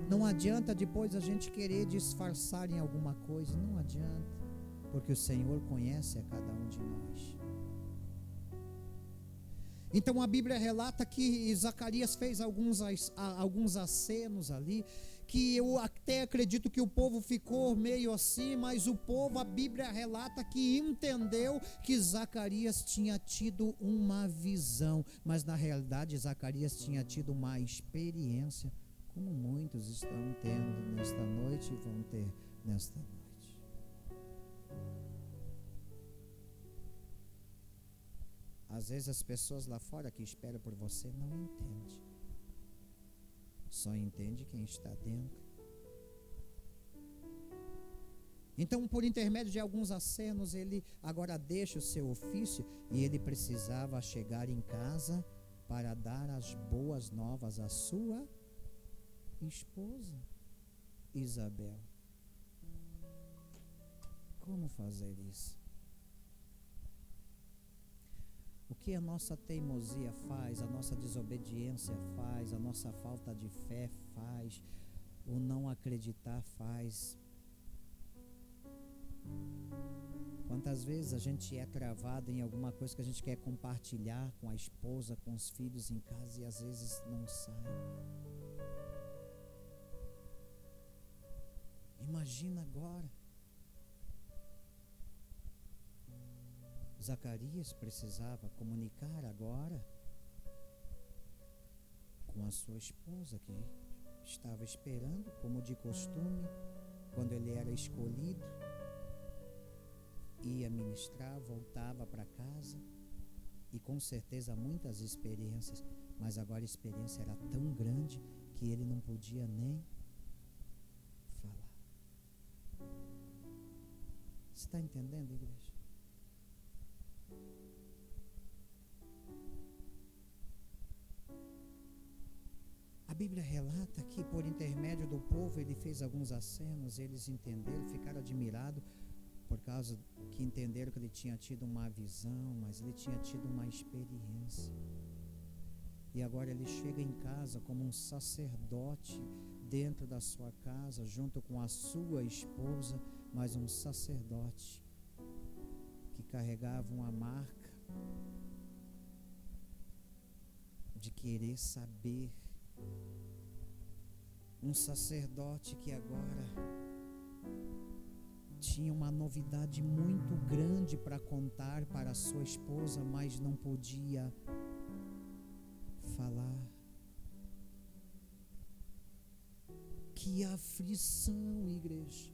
Não adianta depois a gente querer disfarçar em alguma coisa. Não adianta. Porque o Senhor conhece a cada um de nós. Então a Bíblia relata que Zacarias fez alguns acenos ali, que eu até acredito que o povo ficou meio assim, mas o povo, a Bíblia relata que entendeu que Zacarias tinha tido uma visão, mas na realidade Zacarias tinha tido uma experiência, como muitos estão tendo nesta noite e vão ter nesta noite. Às vezes as pessoas lá fora que esperam por você não entendem. Só entende quem está dentro. Então, por intermédio de alguns acenos, ele agora deixa o seu ofício e ele precisava chegar em casa para dar as boas novas à sua esposa, Isabel. Como fazer isso? O que a nossa teimosia faz, a nossa desobediência faz, a nossa falta de fé faz, o não acreditar faz. Quantas vezes a gente é travado em alguma coisa que a gente quer compartilhar com a esposa, com os filhos em casa e às vezes não sai. Imagina agora. Zacarias precisava comunicar agora com a sua esposa, que estava esperando, como de costume, quando ele era escolhido, ia ministrar, voltava para casa, e com certeza muitas experiências, mas agora a experiência era tão grande que ele não podia nem falar. Você está entendendo, igreja? A Bíblia relata que por intermédio do povo ele fez alguns acenos, eles entenderam, ficaram admirados por causa que entenderam que ele tinha tido uma visão, mas ele tinha tido uma experiência. E agora ele chega em casa como um sacerdote dentro da sua casa, junto com a sua esposa, mas um sacerdote que carregavam a marca de querer saber. Um sacerdote que agora tinha uma novidade muito grande para contar para sua esposa, mas não podia falar. Que aflição, igreja!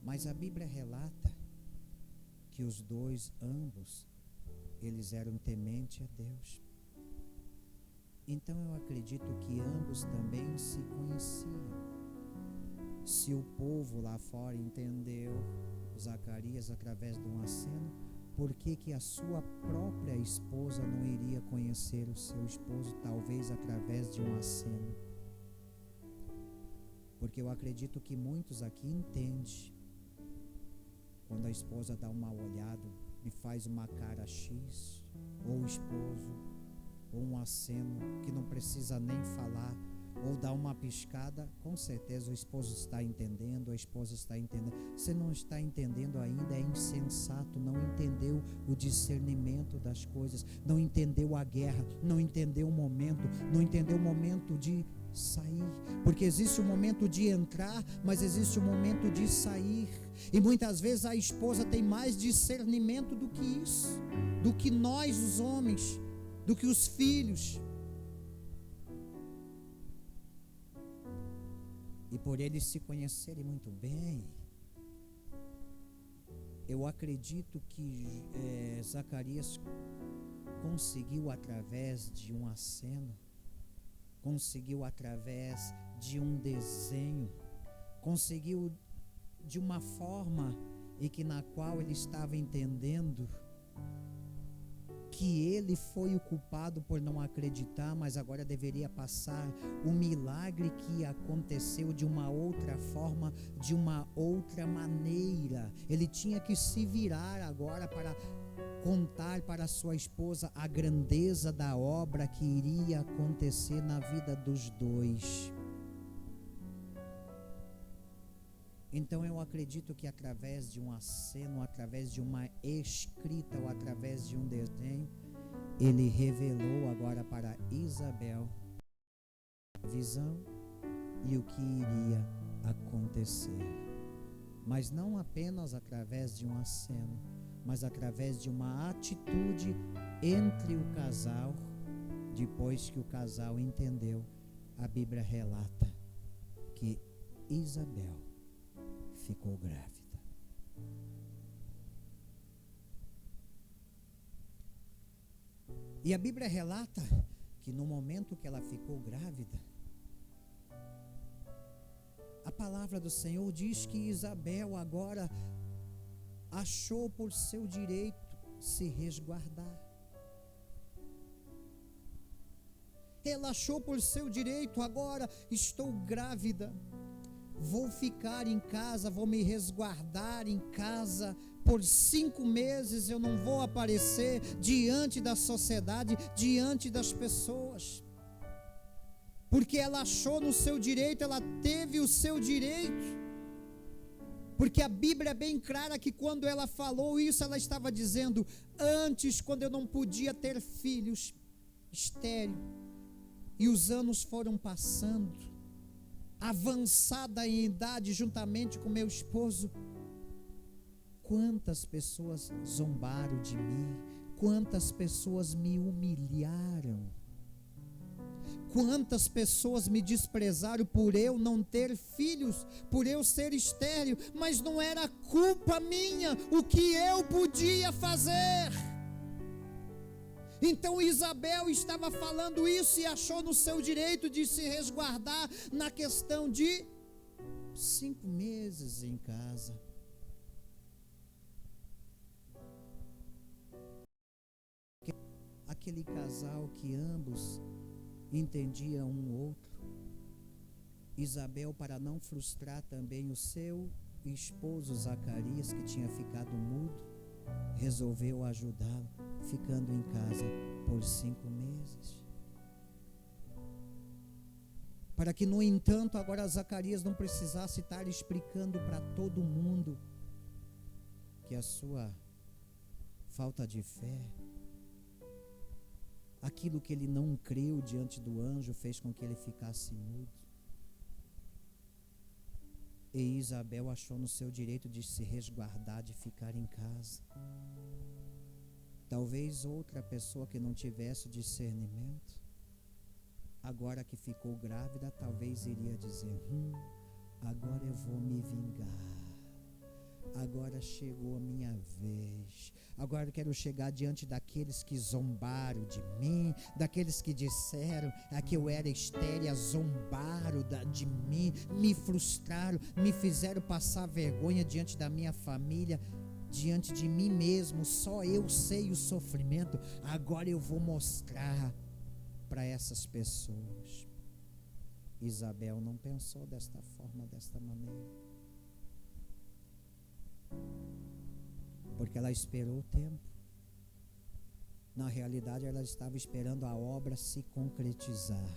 Mas a Bíblia relata que os dois, ambos, eles eram tementes a Deus. Então eu acredito que ambos também se conheciam. Se o povo lá fora entendeu Zacarias através de um aceno, por que a sua própria esposa não iria conhecer o seu esposo, talvez através de um aceno? Porque eu acredito que muitos aqui entendem quando a esposa dá uma olhada e faz uma cara X, ou o esposo, ou um aceno que não precisa nem falar, ou dá uma piscada, com certeza o esposo está entendendo, a esposa está entendendo. Se não está entendendo ainda, é insensato, não entendeu o discernimento das coisas, não entendeu a guerra, não entendeu o momento, não entendeu o momento de sair, porque existe o momento de entrar, mas existe o momento de sair, e muitas vezes a esposa tem mais discernimento do que isso, do que nós os homens, do que os filhos. E por eles se conhecerem muito bem, eu acredito que Zacarias conseguiu através de um aceno, conseguiu através de um desenho, conseguiu de uma forma em que na qual ele estava entendendo que ele foi o culpado por não acreditar, mas agora deveria passar o milagre que aconteceu de uma outra forma, de uma outra maneira. Ele tinha que se virar agora para contar para sua esposa a grandeza da obra que iria acontecer na vida dos dois. Então eu acredito que através de um aceno, através de uma escrita ou através de um desenho, ele revelou agora para Isabel a visão e o que iria acontecer. Mas não apenas através de um aceno, mas através de uma atitude entre o casal. Depois que o casal entendeu, a Bíblia relata que Isabel ficou grávida. E a Bíblia relata que no momento que ela ficou grávida, a palavra do Senhor diz que Isabel agora achou por seu direito se resguardar. Ela achou por seu direito, agora estou grávida, vou ficar em casa, vou me resguardar em casa por 5 meses, eu não vou aparecer diante da sociedade, diante das pessoas, porque ela achou no seu direito, ela teve o seu direito, porque a Bíblia é bem clara que quando ela falou isso, ela estava dizendo, antes, quando eu não podia ter filhos, estéril, e os anos foram passando, avançada em idade, juntamente com meu esposo, quantas pessoas zombaram de mim, quantas pessoas me humilharam, quantas pessoas me desprezaram por eu não ter filhos, por eu ser estéril, mas não era culpa minha, o que eu podia fazer. Então Isabel estava falando isso e achou no seu direito de se resguardar na questão de 5 meses em casa. Aquele casal que ambos entendiam um outro, Isabel, para não frustrar também o seu esposo Zacarias, que tinha ficado mudo, resolveu ajudá-lo, ficando em casa por 5 meses. Para que, no entanto, agora Zacarias não precisasse estar explicando para todo mundo que a sua falta de fé, aquilo que ele não creu diante do anjo, fez com que ele ficasse mudo. E Isabel achou no seu direito de se resguardar, de ficar em casa. Talvez outra pessoa que não tivesse discernimento, agora que ficou grávida, talvez iria dizer: agora eu vou me vingar. Agora chegou a minha vez. Agora eu quero chegar diante daqueles que zombaram de mim, daqueles que disseram que eu era estéril, zombaram de mim, me frustraram, me fizeram passar vergonha diante da minha família, diante de mim mesmo. Só eu sei o sofrimento. Agora eu vou mostrar para essas pessoas. Isabel não pensou desta forma, desta maneira, porque ela esperou o tempo. Na realidade, ela estava esperando a obra se concretizar.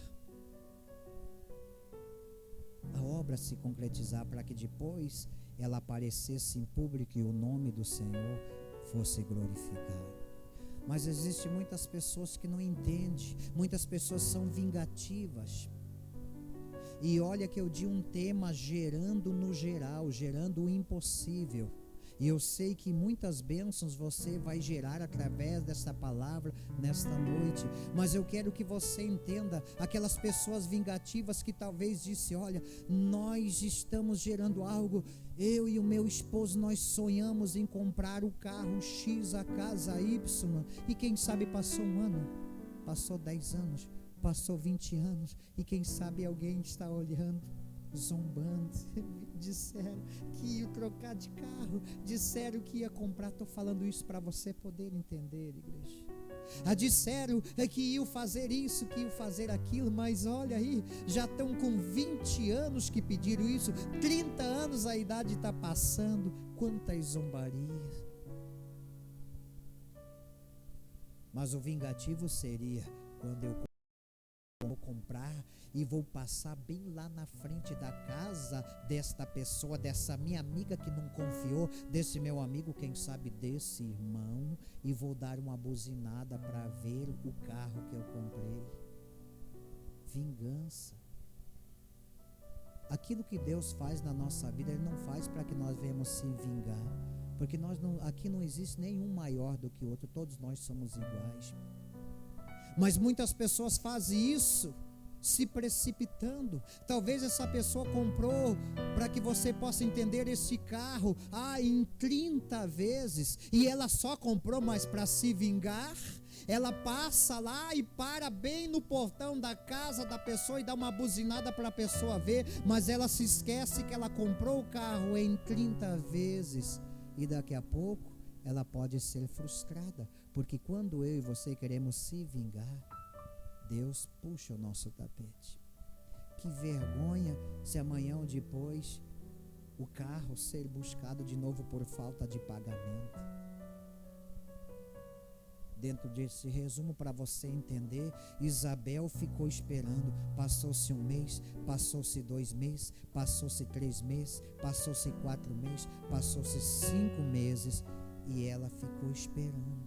A obra se concretizar para que depois ela aparecesse em público e o nome do Senhor fosse glorificado. Mas existem muitas pessoas que não entendem, muitas pessoas são vingativas. E olha que eu digo um tema gerando no geral, gerando o impossível. E eu sei que muitas bênçãos você vai gerar através dessa palavra nesta noite. Mas eu quero que você entenda aquelas pessoas vingativas que talvez disse: olha, nós estamos gerando algo. Eu e o meu esposo, nós sonhamos em comprar o carro X, a casa Y. E quem sabe passou um ano, passou 10 anos, passou 20 anos. E quem sabe alguém está olhando, zombando. Disseram que ia trocar de carro, disseram que ia comprar. Estou falando isso para você poder entender, igreja. Disseram que iam fazer isso, que iam fazer aquilo, mas olha aí, já estão com 20 anos que pediram isso, 30 anos a idade está passando. Quantas zombarias. Mas o vingativo seria quando eu vou comprar e vou passar bem lá na frente da casa desta pessoa, dessa minha amiga que não confiou, desse meu amigo, quem sabe desse irmão, e vou dar uma buzinada para ver o carro que eu comprei. Vingança. Aquilo que Deus faz na nossa vida, Ele não faz para que nós venhamos se vingar, porque aqui não existe nenhum maior do que o outro, todos nós somos iguais. Mas muitas pessoas fazem isso se precipitando. Talvez essa pessoa comprou, para que você possa entender, esse carro em 30 vezes, e ela só comprou, mas para se vingar. Ela passa lá e para bem no portão da casa da pessoa e dá uma buzinada para a pessoa ver, mas ela se esquece que ela comprou o carro em 30 vezes, e daqui a pouco ela pode ser frustrada, porque quando eu e você queremos se vingar, Deus puxa o nosso tapete. Que vergonha se amanhã ou depois o carro ser buscado de novo por falta de pagamento. Dentro desse resumo, para você entender, Isabel ficou esperando. Passou-se 1 mês, passou-se 2 meses, passou-se 3 meses, passou-se 4 meses, passou-se 5 meses, e ela ficou esperando.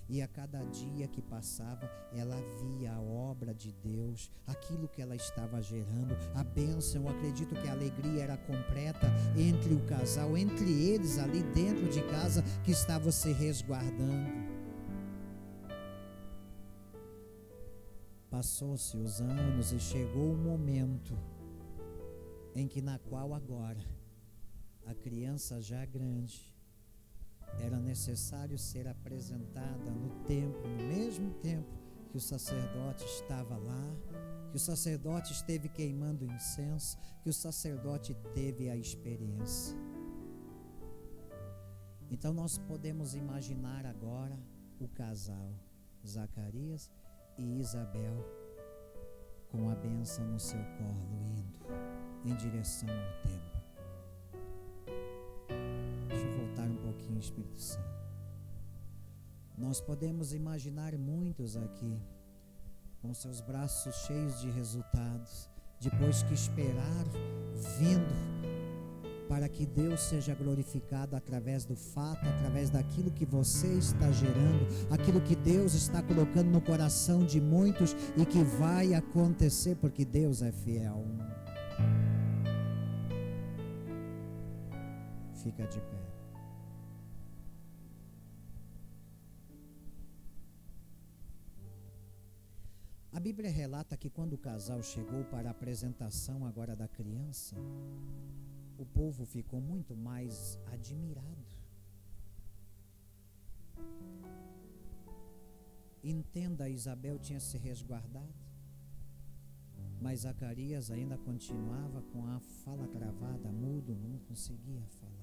E a cada dia que passava, ela via a obra de Deus, aquilo que ela estava gerando, a bênção. Eu acredito que a alegria era completa entre o casal, entre eles ali dentro de casa, que estavam se resguardando. Passou-se os anos e chegou o momento em que, na qual agora, a criança já grande, era necessário ser apresentada no templo, no mesmo tempo que o sacerdote estava lá, que o sacerdote esteve queimando incenso, que o sacerdote teve a experiência. Então nós podemos imaginar agora o casal, Zacarias e Isabel, com a bênção no seu colo, indo em direção ao templo. Espírito Santo. Nós podemos imaginar muitos aqui com seus braços cheios de resultados, depois que esperaram, vindo para que Deus seja glorificado através do fato, através daquilo que você está gerando, aquilo que Deus está colocando no coração de muitos e que vai acontecer, porque Deus é fiel. Fica de pé. A Bíblia relata que quando o casal chegou para a apresentação agora da criança, o povo ficou muito mais admirado. Entenda, Isabel tinha se resguardado, mas Zacarias ainda continuava com a fala travada, mudo, não conseguia falar.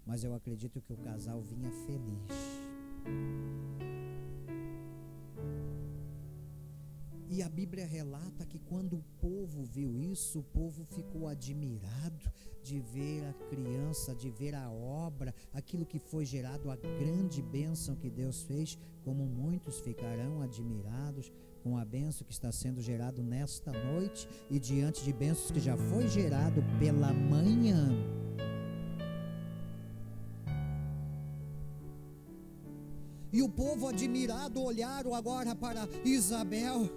Mas eu acredito que o casal vinha feliz. E a Bíblia relata que quando o povo viu isso, o povo ficou admirado de ver a criança, de ver a obra, aquilo que foi gerado, a grande bênção que Deus fez, como muitos ficarão admirados com a bênção que está sendo gerado nesta noite e diante de bênçãos que já foi gerado pela manhã. E o povo admirado olharam agora para Isabel.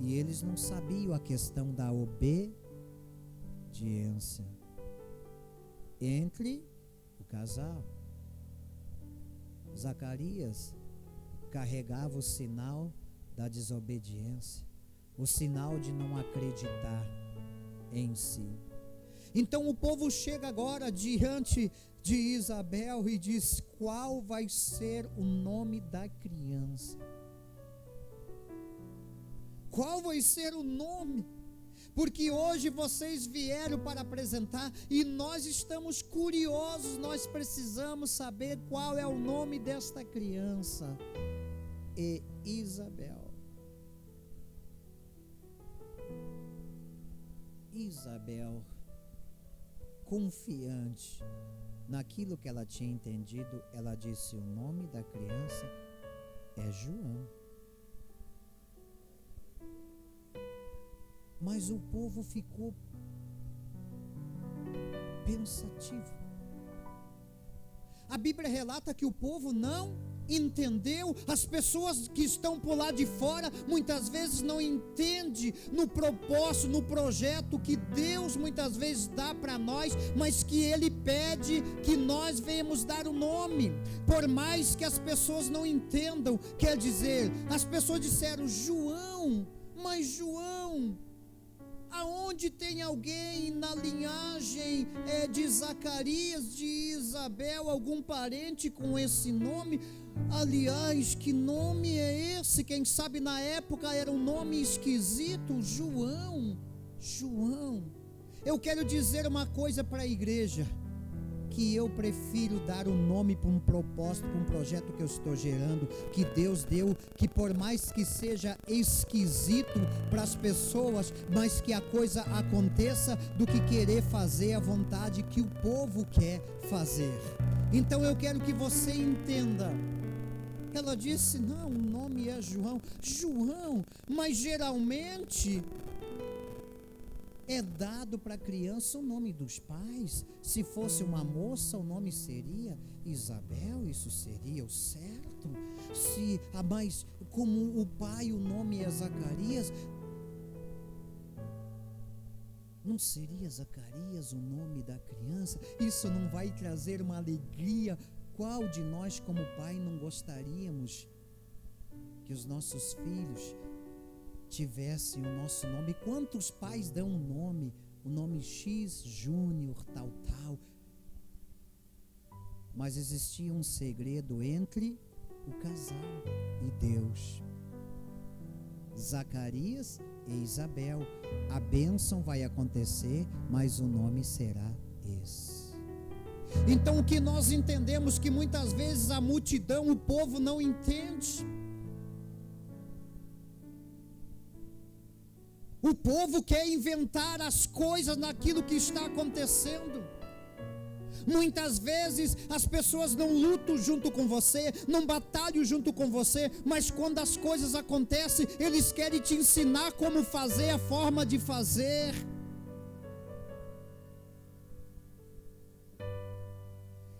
E eles não sabiam a questão da obediência entre o casal. Zacarias carregava o sinal da desobediência, o sinal de não acreditar em si. Então o povo chega agora diante de Isabel e diz: qual vai ser o nome da criança? Qual vai ser o nome? Porque hoje vocês vieram para apresentar e nós estamos curiosos, nós precisamos saber qual é o nome desta criança. E Isabel, confiante naquilo que ela tinha entendido, ela disse: o nome da criança é João. Mas o povo ficou pensativo. A Bíblia relata que o povo não entendeu. As pessoas que estão por lá de fora muitas vezes não entendem no propósito, no projeto que Deus muitas vezes dá para nós, mas que Ele pede que nós venhamos dar o nome. Por mais que as pessoas não entendam, quer dizer, as pessoas disseram: João, mas João, aonde tem alguém na linhagem de Zacarias, de Isabel, algum parente com esse nome? Aliás, que nome é esse? Quem sabe na época era um nome esquisito. João. Eu quero dizer uma coisa para a igreja, que eu prefiro dar um nome para um propósito, para um projeto que eu estou gerando, que Deus deu, que por mais que seja esquisito para as pessoas, mas que a coisa aconteça, do que querer fazer a vontade que o povo quer fazer. Então eu quero que você entenda. Ela disse: não, o nome é João, mas geralmente é dado para a criança o nome dos pais. Se fosse uma moça, o nome seria Isabel, isso seria o certo. Mas como o pai, o nome é Zacarias, não seria Zacarias o nome da criança? Isso não vai trazer uma alegria? Qual de nós como pai não gostaríamos que os nossos filhos tivessem o nosso nome? Quantos pais dão um nome, o nome X Júnior, tal, mas existia um segredo entre o casal e Deus. Zacarias e Isabel, a bênção vai acontecer, mas o nome será esse. Então o que nós entendemos, que muitas vezes a multidão, o povo não entende. O povo quer inventar as coisas naquilo que está acontecendo. Muitas vezes as pessoas não lutam junto com você, não batalham junto com você, mas quando as coisas acontecem, eles querem te ensinar como fazer, a forma de fazer.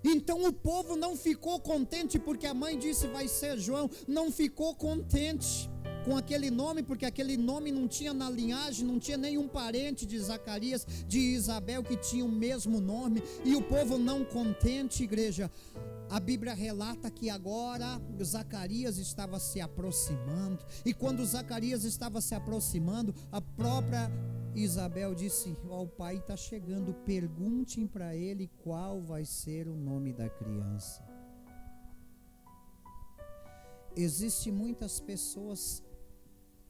Então o povo não ficou contente porque a mãe disse vai ser João, não ficou contente com aquele nome, porque aquele nome não tinha na linhagem, não tinha nenhum parente de Zacarias, de Isabel que tinha o mesmo nome, e o povo não contente, igreja, a Bíblia relata que agora Zacarias estava se aproximando, e quando Zacarias estava se aproximando, a própria Isabel disse: ó, o pai está chegando, perguntem para ele qual vai ser o nome da criança. Existem muitas pessoas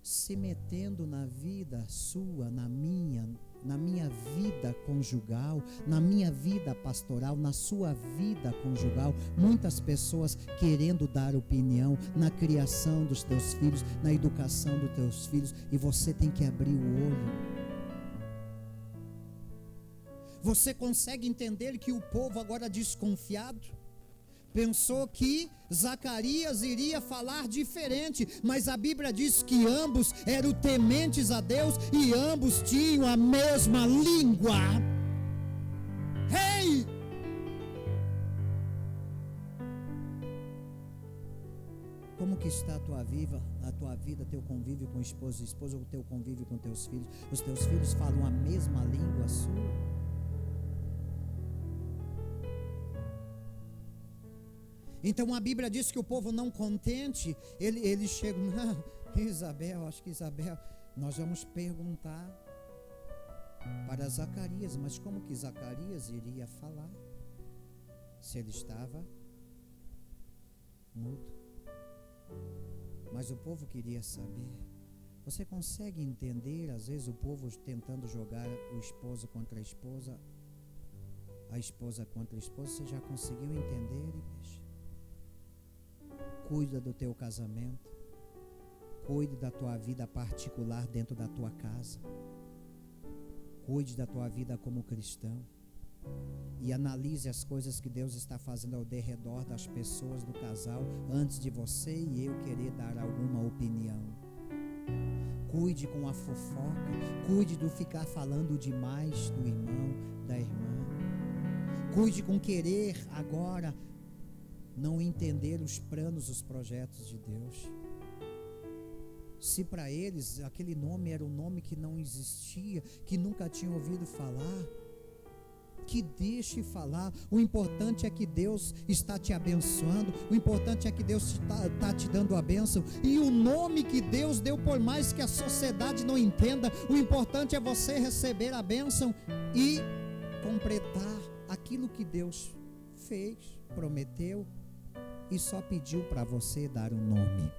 se metendo na vida sua, na minha vida conjugal, na minha vida pastoral, na sua vida conjugal. Muitas pessoas querendo dar opinião na criação dos teus filhos, na educação dos teus filhos, e você tem que abrir o olho. Você consegue entender que o povo agora desconfiado pensou que Zacarias iria falar diferente, mas a Bíblia diz que ambos eram tementes a Deus e ambos tinham a mesma língua. Hey! Como que está a tua vida, teu convívio com esposo e esposa, ou teu convívio com teus filhos? Os teus filhos falam a mesma língua sua? Então a Bíblia diz que o povo não contente, eles chegam, Isabel, acho que Isabel, nós vamos perguntar para Zacarias, mas como que Zacarias iria falar, se ele estava mudo? Mas o povo queria saber. Você consegue entender, às vezes, o povo tentando jogar o esposo contra a esposa contra a esposa? Você já conseguiu entender, igreja? Cuida do teu casamento, cuide da tua vida particular dentro da tua casa, cuide da tua vida como cristão, e analise as coisas que Deus está fazendo ao derredor das pessoas do casal, antes de você e eu querer dar alguma opinião. Cuide com a fofoca, cuide do ficar falando demais do irmão, da irmã, cuide com querer agora não entender os planos, os projetos de Deus. Se para eles aquele nome era um nome que não existia, que nunca tinham ouvido falar, que deixe falar. O importante é que Deus está te abençoando, o importante é que Deus está te dando a bênção, e o nome que Deus deu, por mais que a sociedade não entenda, o importante é você receber a bênção e completar aquilo que Deus fez, prometeu, e só pediu para você dar um nome.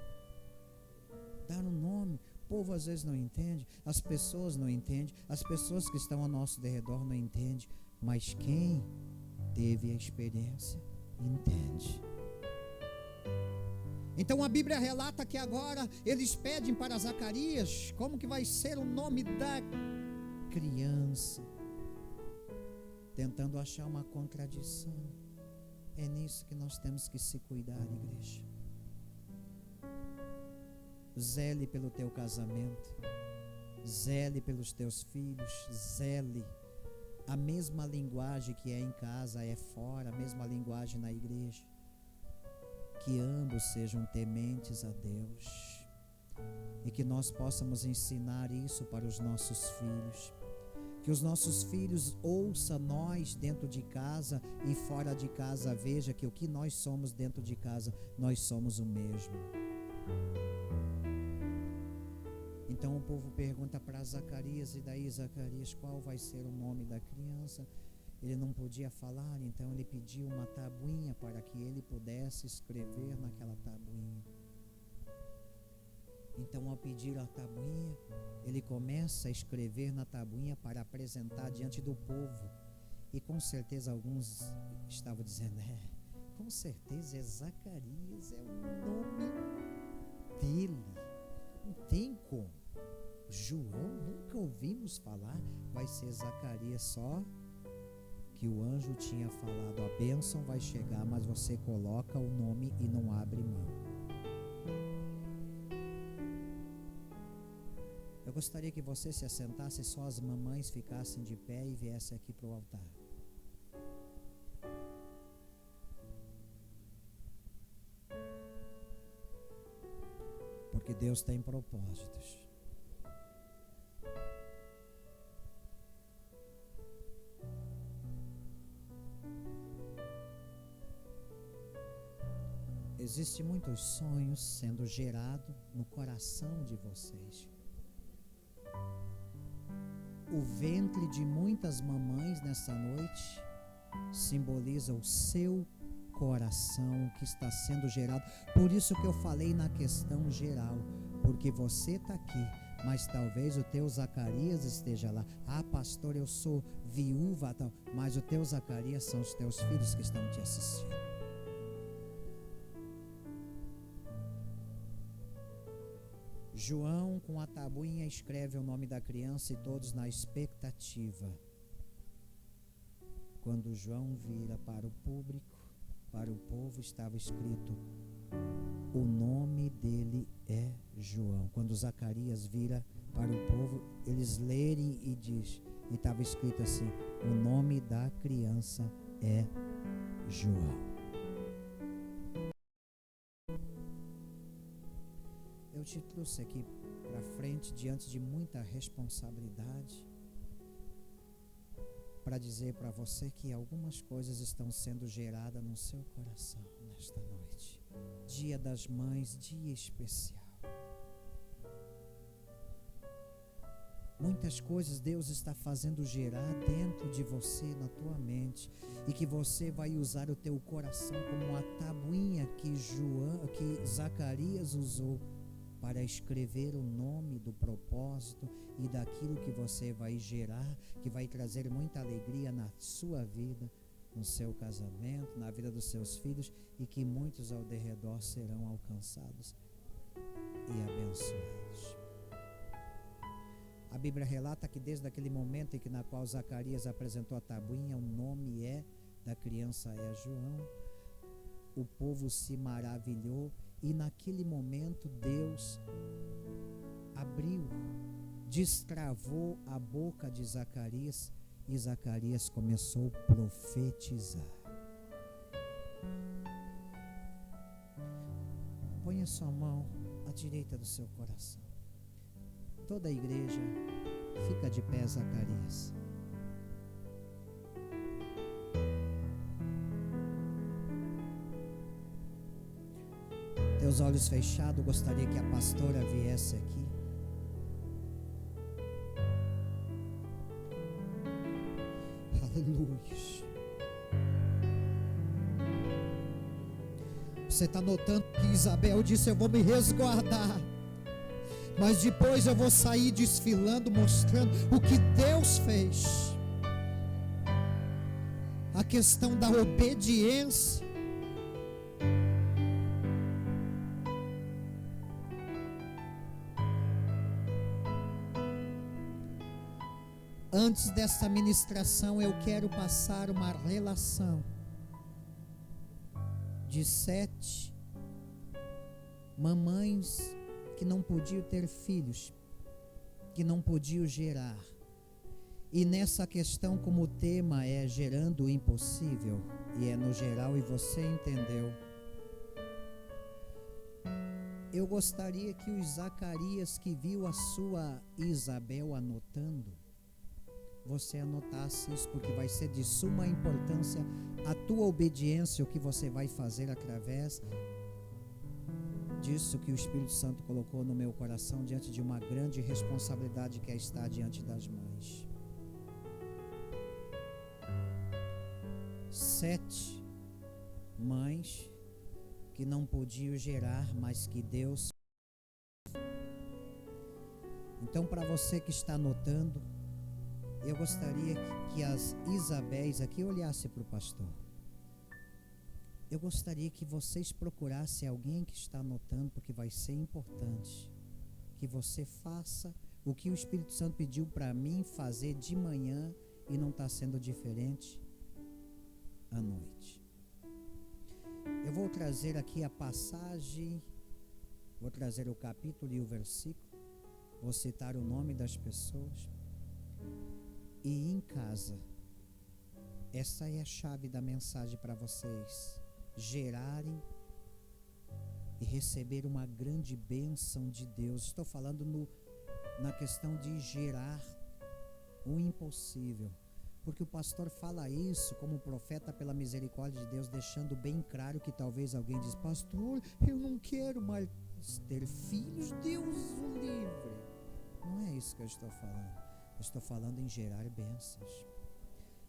Dar um nome. O povo às vezes não entende, as pessoas não entendem, as pessoas que estão ao nosso redor não entendem, mas quem teve a experiência entende. Então a Bíblia relata que agora eles pedem para Zacarias como que vai ser o nome da criança, tentando achar uma contradição. É nisso que nós temos que se cuidar, igreja. Zele pelo teu casamento, zele pelos teus filhos, zele. A mesma linguagem que é em casa é fora, a mesma linguagem na igreja. Que ambos sejam tementes a Deus, e que nós possamos ensinar isso para os nossos filhos. Que os nossos filhos ouçam nós dentro de casa e fora de casa, veja que o que nós somos dentro de casa, nós somos o mesmo. Então o povo pergunta para Zacarias, e daí Zacarias, qual vai ser o nome da criança? Ele não podia falar, então ele pediu uma tabuinha para que ele pudesse escrever naquela tabuinha. Então, ao pedir a tabuinha, ele começa a escrever na tabuinha para apresentar diante do povo. E com certeza alguns estavam dizendo, com certeza é Zacarias, é o nome dele. Não tem como. João, nunca ouvimos falar, vai ser Zacarias. Só que o anjo tinha falado, a bênção vai chegar, mas você coloca o nome e não abre mão. Eu gostaria que você se assentasse, só as mamães ficassem de pé e viessem aqui para o altar. porque Deus tem propósitos. Existem muitos sonhos sendo gerados no coração de vocês. O ventre de muitas mamães nessa noite simboliza o seu coração que está sendo gerado. Por isso que eu falei na questão geral, porque você está aqui, mas talvez o teu Zacarias esteja lá. Ah, pastor, eu sou viúva, mas o teu Zacarias são os teus filhos que estão te assistindo. João, com a tabuinha, escreve o nome da criança e todos na expectativa. Quando João vira para o público, para o povo, estava escrito: o nome dele é João. Quando Zacarias vira para o povo, eles lerem e diz, e estava escrito assim: o nome da criança é João. Eu te trouxe aqui para frente, diante de muita responsabilidade, para dizer para você que algumas coisas estão sendo geradas no seu coração nesta noite. Dia das Mães, dia especial. Muitas coisas Deus está fazendo gerar dentro de você, na tua mente, e que você vai usar o teu coração como a tabuinha que Zacarias usou para escrever o nome do propósito e daquilo que você vai gerar, que vai trazer muita alegria na sua vida, no seu casamento, na vida dos seus filhos, e que muitos ao redor serão alcançados e abençoados. A Bíblia relata que desde aquele momento em que na qual Zacarias apresentou a tabuinha, o nome da criança é João, o povo se maravilhou. E naquele momento Deus destravou a boca de Zacarias, e Zacarias começou a profetizar. Ponha sua mão à direita do seu coração. Toda a igreja fica de pé, Zacarias. Teus olhos fechados, gostaria que a pastora viesse aqui. Aleluia. Você está notando que Isabel disse: eu vou me resguardar, mas depois eu vou sair desfilando, mostrando o que Deus fez. A questão da obediência. Antes desta ministração, eu quero passar uma relação de 7 mamães que não podiam ter filhos, que não podiam gerar. E nessa questão, como o tema é gerando o impossível, e é no geral, e você entendeu, eu gostaria que o Zacarias, que viu a sua Isabel anotando, você anotasse isso, porque vai ser de suma importância a tua obediência, o que você vai fazer através disso que o Espírito Santo colocou no meu coração, diante de uma grande responsabilidade que é estar diante das mães. 7 mães que não podiam gerar, mas que Deus. Então, para você que está anotando, eu gostaria que as Isabéis aqui olhassem para o pastor. Eu gostaria que vocês procurassem alguém que está anotando, porque vai ser importante que você faça o que o Espírito Santo pediu para mim fazer de manhã e não está sendo diferente à noite. Eu vou trazer aqui a passagem, vou trazer o capítulo e o versículo, vou citar o nome das pessoas. E em casa, essa é a chave da mensagem para vocês gerarem e receber uma grande bênção de Deus. Estou falando na questão de gerar o impossível, porque o pastor fala isso como profeta pela misericórdia de Deus, deixando bem claro que talvez alguém diz: pastor, eu não quero mais ter filhos, Deus o livre. Não é isso que eu estou falando. Eu estou falando em gerar bênçãos.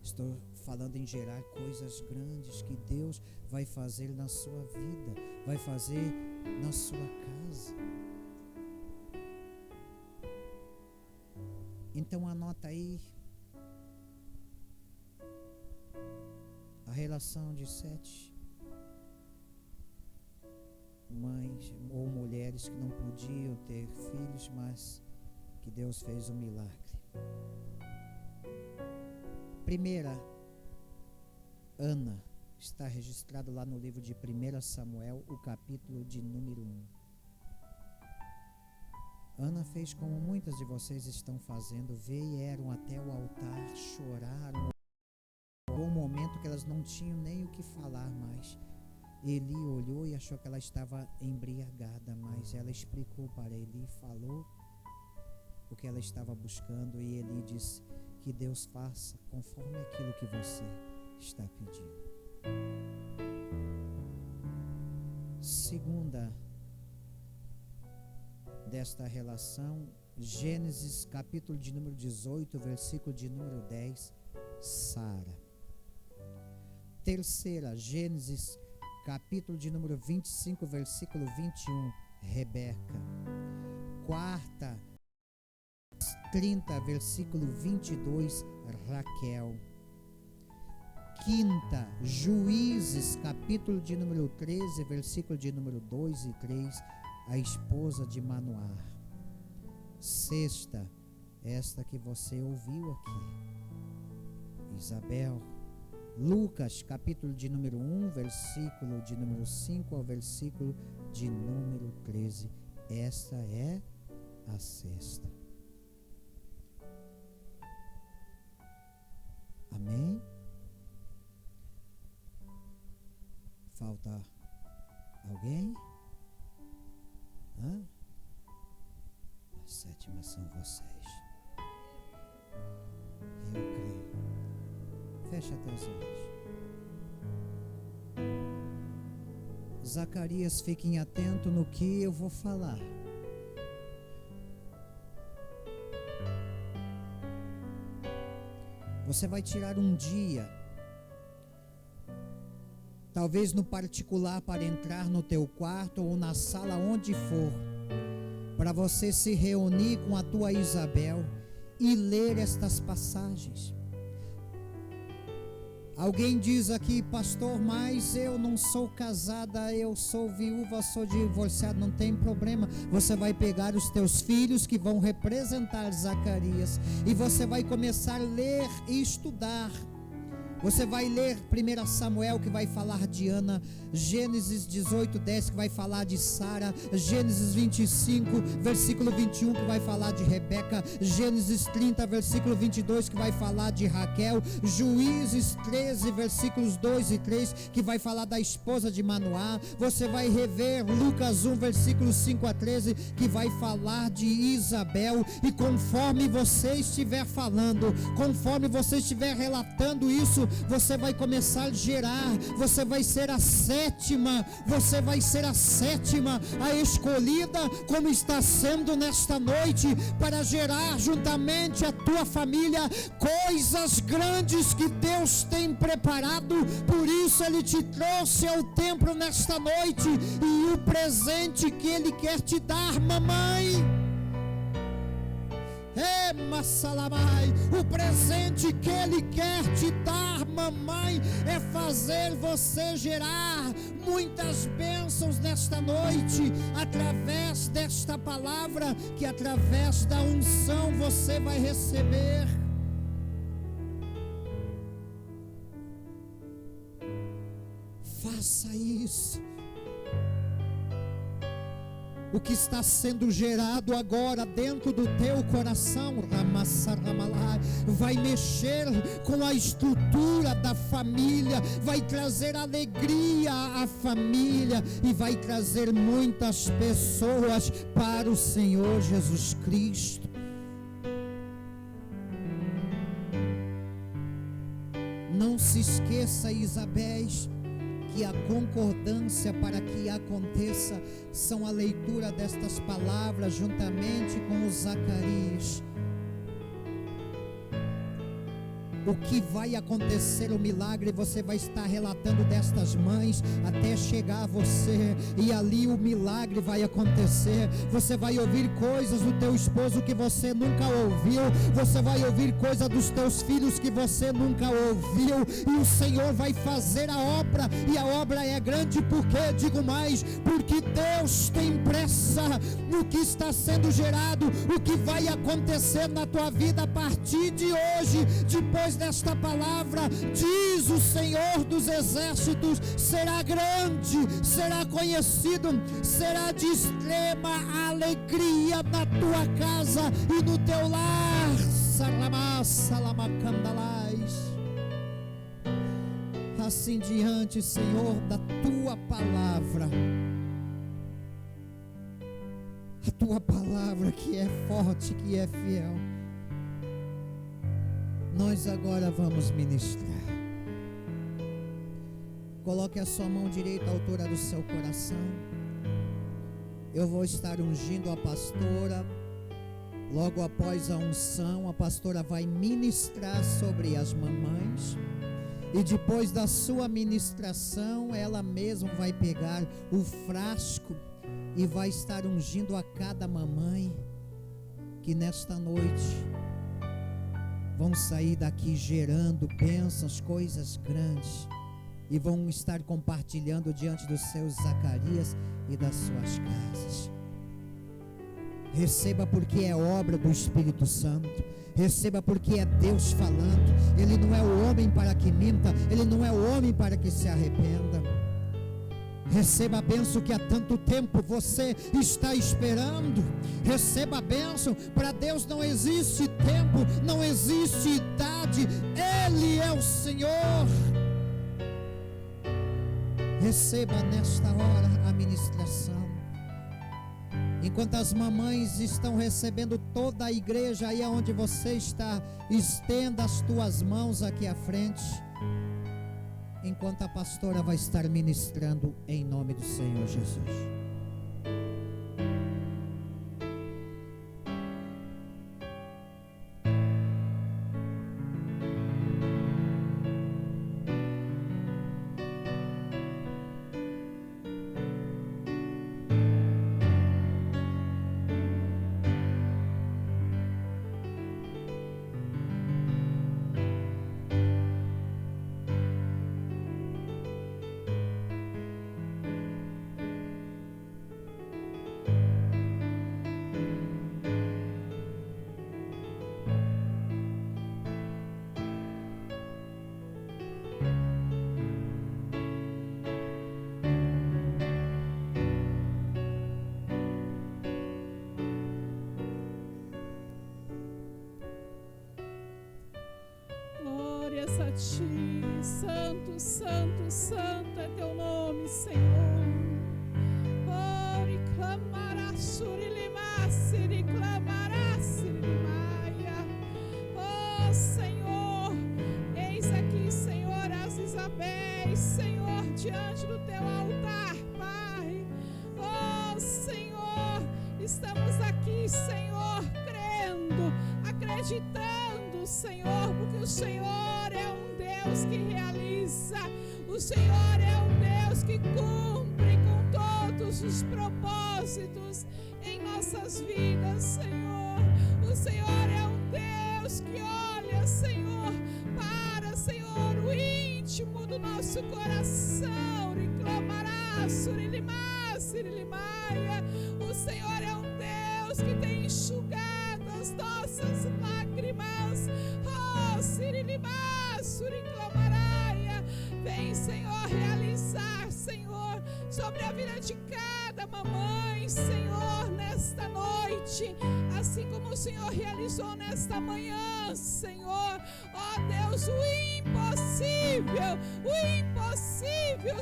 Estou falando em gerar coisas grandes que Deus vai fazer na sua vida, vai fazer na sua casa. Então anota aí a relação de 7 mães ou mulheres que não podiam ter filhos, mas que Deus fez um milagre. Primeira, Ana, está registrado lá no livro de 1 Samuel, o capítulo de número 1. Ana fez como muitas de vocês estão fazendo, vieram até o altar, choraram. Chegou um momento que elas não tinham nem o que falar mais. Eli olhou e achou que ela estava embriagada, mas ela explicou para Eli, falou o que ela estava buscando, e Eli disse: que Deus faça conforme aquilo que você está pedindo. Segunda desta relação, Gênesis capítulo de número 18, versículo de número 10, Sara. Terceira, Gênesis capítulo de número 25, versículo 21, Rebeca. Quarta, 30, versículo 22, Raquel. Quinta, Juízes, capítulo de número 13, versículo de número 2 e 3, a esposa de Manoá. Sexta, esta que você ouviu aqui, Isabel. Lucas, capítulo de número 1, versículo de número 5 ao versículo de número 13. Esta é a sexta. Amém? Falta alguém? A sétima são vocês. Eu creio. Fecha teus olhos. Zacarias, fiquem atentos no que eu vou falar. Você vai tirar um dia, talvez no particular, para entrar no teu quarto ou na sala, onde for, para você se reunir com a tua Isabel e ler estas passagens. Alguém diz aqui: pastor, mas eu não sou casada, eu sou viúva, sou divorciada. Não tem problema, você vai pegar os teus filhos que vão representar Zacarias e você vai começar a ler e estudar. Você vai ler 1 Samuel, que vai falar de Ana, Gênesis 18, 10, que vai falar de Sara, Gênesis 25, versículo 21, que vai falar de Rebeca, Gênesis 30, versículo 22, que vai falar de Raquel, Juízes 13, versículos 2 e 3, que vai falar da esposa de Manoá. Você vai rever Lucas 1, versículos 5 a 13, que vai falar de Isabel. E conforme você estiver falando, conforme você estiver relatando isso, você vai começar a gerar. Você vai ser a sétima, a escolhida, como está sendo nesta noite, para gerar juntamente a tua família coisas grandes que Deus tem preparado. Por isso Ele te trouxe ao templo nesta noite, e o presente que Ele quer te dar, mamãe, o presente que Ele quer te dar, mamãe, é fazer você gerar muitas bênçãos nesta noite, através desta palavra, que através da unção você vai receber. Faça isso. o que está sendo gerado agora dentro do teu coração, vai mexer com a estrutura da família, vai trazer alegria à família e vai trazer muitas pessoas para o Senhor Jesus Cristo. Não se esqueça, Isabel, que a concordância para que aconteça são a leitura destas palavras juntamente com o Zacarias. O que vai acontecer, o milagre, você vai estar relatando destas mães até chegar a você, e ali o milagre vai acontecer. Você vai ouvir coisas do teu esposo que você nunca ouviu, você vai ouvir coisas dos teus filhos que você nunca ouviu, e o Senhor vai fazer a obra, e a obra é grande. Porque, digo mais, porque Deus tem pressa no que está sendo gerado, o que vai acontecer na tua vida a partir de hoje, depois desta palavra, diz o Senhor dos Exércitos, será grande, será conhecido, será de extrema alegria na tua casa e no teu lar. Assim diante, Senhor, da tua palavra, a tua palavra que é forte, que é fiel, nós agora vamos ministrar. Coloque a sua mão direita à altura do seu coração. Eu vou estar ungindo a pastora. Logo após a unção, a pastora vai ministrar sobre as mamães. E depois da sua ministração, ela mesma vai pegar o frasco e vai estar ungindo a cada mamãe que nesta noite vão sair daqui gerando bênçãos, coisas grandes, e vão estar compartilhando diante dos seus Zacarias e das suas casas. Receba, porque é obra do Espírito Santo. Receba, porque é Deus falando. Ele não é o homem para que minta, ele não é o homem para que se arrependa. Receba a bênção que há tanto tempo você está esperando. Receba a bênção. Para Deus não existe tempo, não existe idade. Ele é o Senhor. Receba nesta hora a ministração. Enquanto as mamães estão recebendo, toda a igreja aí onde você está, estenda as tuas mãos aqui à frente, enquanto a pastora vai estar ministrando em nome do Senhor Jesus. A ti, santo, santo, santo é teu nome, Senhor. Ore clamará surilima, siri clamará sirimaia. Oh Senhor, eis aqui, Senhor, as Isabéis, Senhor, diante do teu altar, Pai. Oh Senhor, estamos aqui, Senhor, crendo, acreditando, Senhor, porque o Senhor é um Deus que realiza, o Senhor é um Deus que cumpre com todos os propósitos em nossas vidas, Senhor. O Senhor é um Deus que olha, Senhor, para, Senhor, o íntimo do nosso coração, e clamará, surilimá, sirilimaia. O Senhor é um Deus que tem enxugado as nossas lágrimas. Sirinimá, suriclamaraia. Vem, Senhor, realizar, Senhor, sobre a vida de cada mamãe, Senhor, nesta noite, assim como o Senhor realizou nesta manhã, Senhor. Ó Deus, o impossível,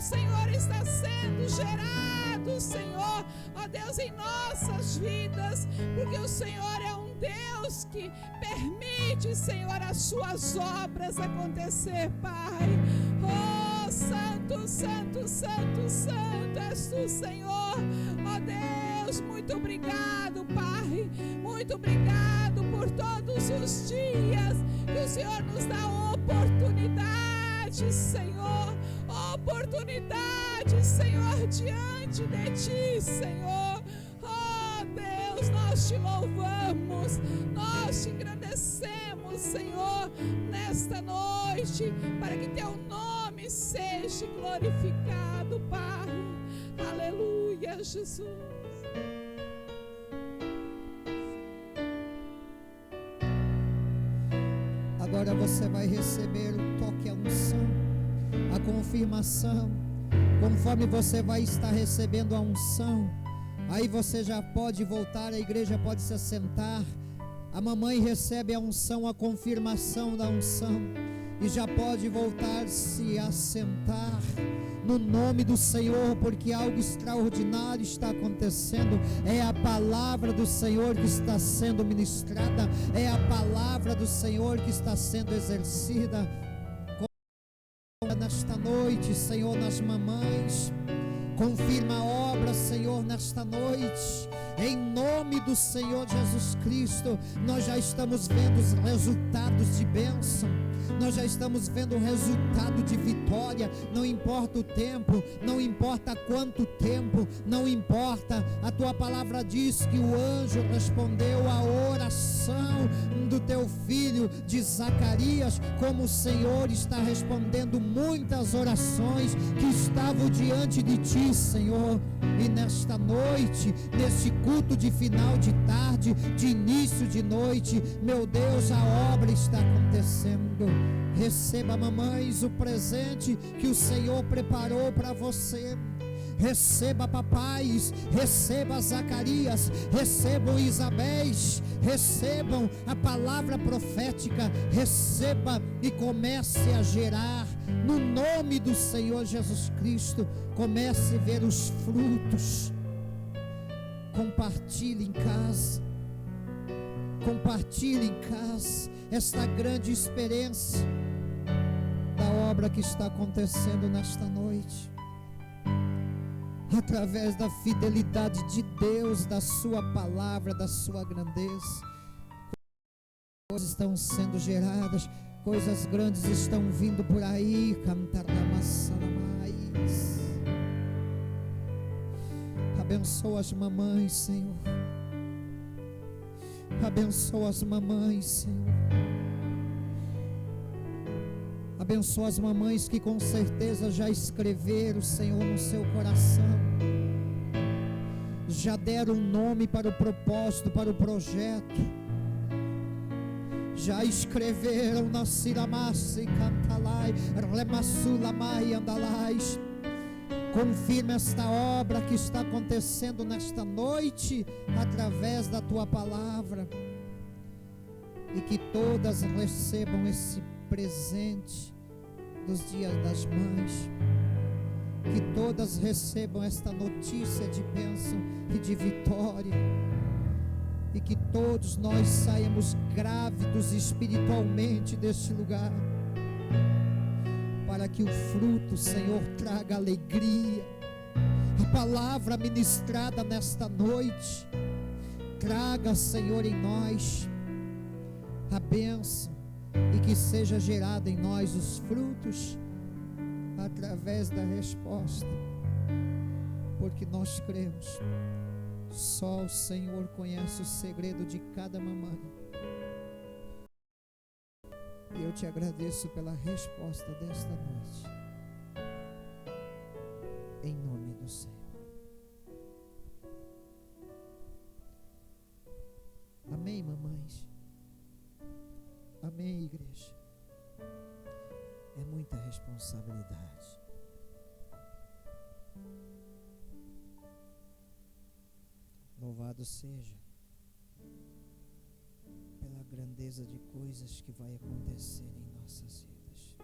Senhor, está sendo gerado, Senhor, ó Deus, em nossas vidas, porque o Senhor é um Deus que permite, Senhor, as suas obras acontecer, Pai. Oh, santo, santo, santo, santo és tu, Senhor. Ó Deus, muito obrigado, Pai. Muito obrigado por todos os dias que o Senhor nos dá oportunidade, Senhor. Oportunidade, Senhor, diante de ti, Senhor. Oh Deus, nós te louvamos, nós te engrandecemos, Senhor, nesta noite, para que teu nome seja glorificado, Pai. Aleluia, Jesus. Agora você vai receber o toque, a unção, a confirmação. Conforme você vai estar recebendo a unção, aí você já pode voltar, a igreja pode se assentar. A mamãe recebe a unção, a confirmação da unção, e já pode voltar se assentar no nome do Senhor, porque algo extraordinário está acontecendo. É a palavra do Senhor que está sendo ministrada, é a palavra do Senhor que está sendo exercida nesta noite, Senhor, nas mamães. Confirma a obra, Senhor, nesta noite, em nome do Senhor Jesus Cristo. Nós já estamos vendo os resultados de bênção, nós já estamos vendo o resultado de vitória. Não importa o tempo, não importa quanto tempo, não importa. A tua palavra diz que o anjo respondeu à oração do teu filho de Zacarias, como o Senhor está respondendo muitas orações que estavam diante de ti, Senhor. E nesta noite, neste culto de final de tarde, de início de noite, meu Deus, a obra está acontecendo. Receba, mamães, o presente que o Senhor preparou para você. Receba, papais, receba Zacarias, recebam Isabéis, recebam a palavra profética, receba e comece a gerar no nome do Senhor Jesus Cristo. Comece a ver os frutos. Compartilhe em casa, compartilhe em casa esta grande experiência da obra que está acontecendo nesta noite, através da fidelidade de Deus, da sua palavra, da sua grandeza. Coisas estão sendo geradas, coisas grandes estão vindo por aí. Cantar na massa mais. Abençoa as mamães, Senhor. Abençoa as mamães, Senhor. Abençoa as mamães que com certeza já escreveram, Senhor, no seu coração, já deram um nome para o propósito, para o projeto, já escreveram na Siramassi Cantalai, Remassulamai Andalais. Confirma esta obra que está acontecendo nesta noite, através da tua palavra, e que todas recebam esse presente dos dias das mães, que todas recebam esta notícia de bênção e de vitória, e que todos nós saímos grávidos espiritualmente deste lugar, para que o fruto, Senhor, traga alegria. A palavra ministrada nesta noite traga, Senhor, em nós a bênção, e que seja gerado em nós os frutos através da resposta, porque nós cremos. Só o Senhor conhece o segredo de cada mamãe. E eu te agradeço pela resposta desta noite, em nome do Senhor. Amém, mamães? Amém, igreja? É muita responsabilidade. Louvado seja pela grandeza de coisas que vai acontecer em nossas vidas.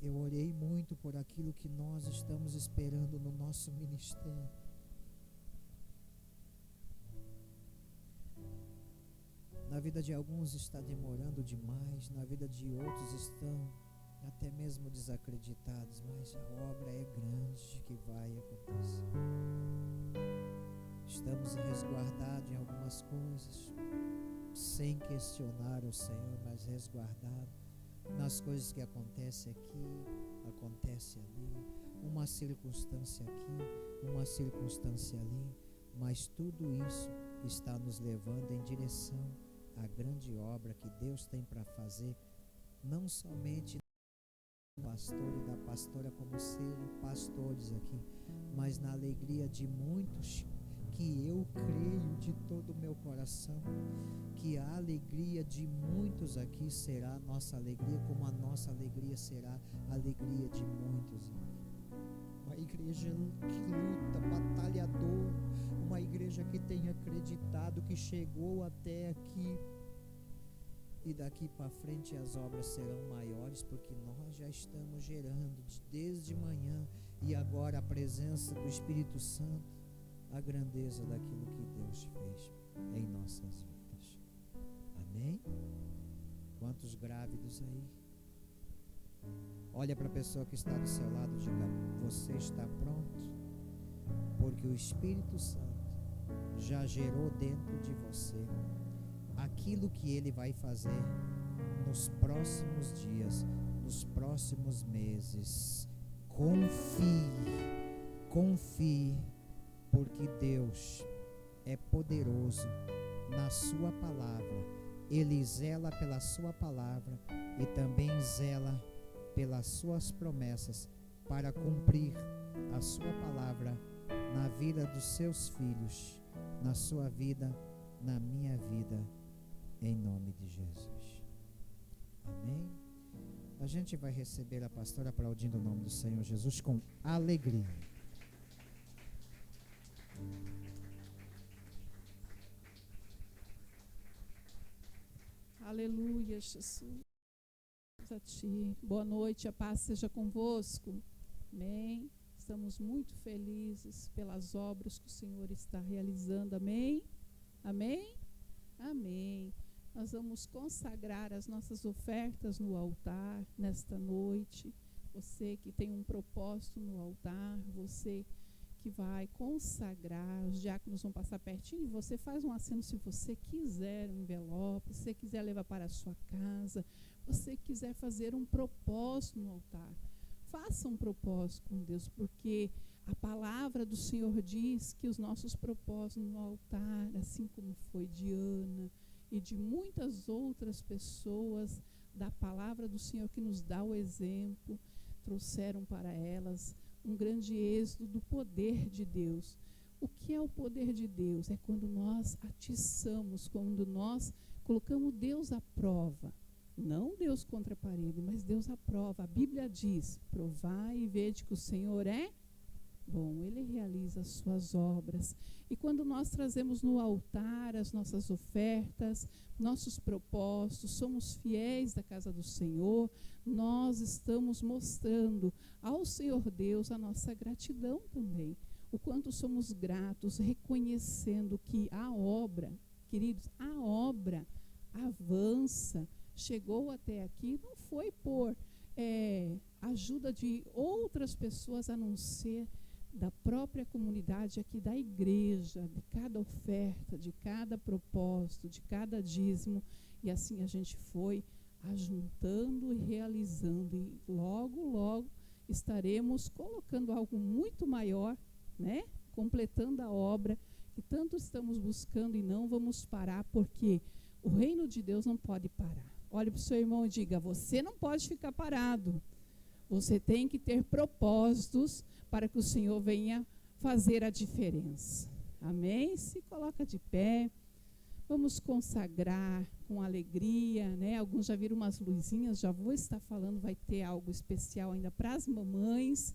Eu orei muito por aquilo que nós estamos esperando no nosso ministério. Na vida de alguns está demorando demais, na vida de outros estão até mesmo desacreditados, mas a obra é grande que vai acontecer. Estamos resguardados em algumas coisas, sem questionar o Senhor, mas resguardados nas coisas que acontecem aqui, acontece ali, uma circunstância aqui, uma circunstância ali, mas tudo isso está nos levando em direção à grande obra que Deus tem para fazer, não somente do pastor e da pastora como serem pastores aqui, mas na alegria de muitos, que eu creio de todo o meu coração, que a alegria de muitos aqui será a nossa alegria, como a nossa alegria será a alegria de muitos. Uma igreja que luta, batalhadora, uma igreja que tem acreditado, que chegou até aqui, e daqui para frente as obras serão maiores, porque nós já estamos gerando desde manhã, e agora a presença do Espírito Santo, a grandeza daquilo que Deus fez em nossas vidas. Amém? Quantos grávidos aí? Olha para a pessoa que está do seu lado e diga: você está pronto? Porque o Espírito Santo já gerou dentro de você aquilo que Ele vai fazer nos próximos dias, nos próximos meses. Confie, porque Deus é poderoso na sua palavra. Ele zela pela sua palavra e também zela pelas suas promessas para cumprir a sua palavra na vida dos seus filhos, na sua vida, na minha vida, em nome de Jesus. Amém? A gente vai receber a pastora aplaudindo o nome do Senhor Jesus com alegria. Aleluia, Jesus. A ti. Boa noite, a paz seja convosco. Amém. Estamos muito felizes pelas obras que o Senhor está realizando. Amém? Amém? Amém. Nós vamos consagrar as nossas ofertas no altar nesta noite. Você que tem um propósito no altar, você que vai consagrar, os diáconos vão passar pertinho, você faz um aceno se você quiser, um envelope, se você quiser levar para a sua casa, você quiser fazer um propósito no altar. Faça um propósito com Deus, porque a palavra do Senhor diz que os nossos propósitos no altar, assim como foi de Ana e de muitas outras pessoas da palavra do Senhor que nos dá o exemplo, trouxeram para elas um grande êxodo do poder de Deus. O que é o poder de Deus? É quando nós atiçamos, quando nós colocamos Deus à prova. Não Deus contra a parede, mas Deus à prova. A Bíblia diz: provai e vede que o Senhor é bom, Ele realiza as suas obras. E quando nós trazemos no altar as nossas ofertas, nossos propósitos, somos fiéis da casa do Senhor, nós estamos mostrando ao Senhor Deus a nossa gratidão também. O quanto somos gratos, reconhecendo que a obra, queridos, a obra avança, chegou até aqui, não foi por ajuda de outras pessoas, a não ser da própria comunidade aqui da igreja, de cada oferta, de cada propósito, de cada dízimo, e assim a gente foi ajuntando e realizando, e logo, logo estaremos colocando algo muito maior, né? Completando a obra que tanto estamos buscando, e não vamos parar, porque o reino de Deus não pode parar. Olhe para o seu irmão e diga: você não pode ficar parado. Você tem que ter propósitos para que o Senhor venha fazer a diferença. Amém? Se coloca de pé. Vamos consagrar com alegria, né? Alguns já viram umas luzinhas, já vou estar falando, vai ter algo especial ainda para as mamães.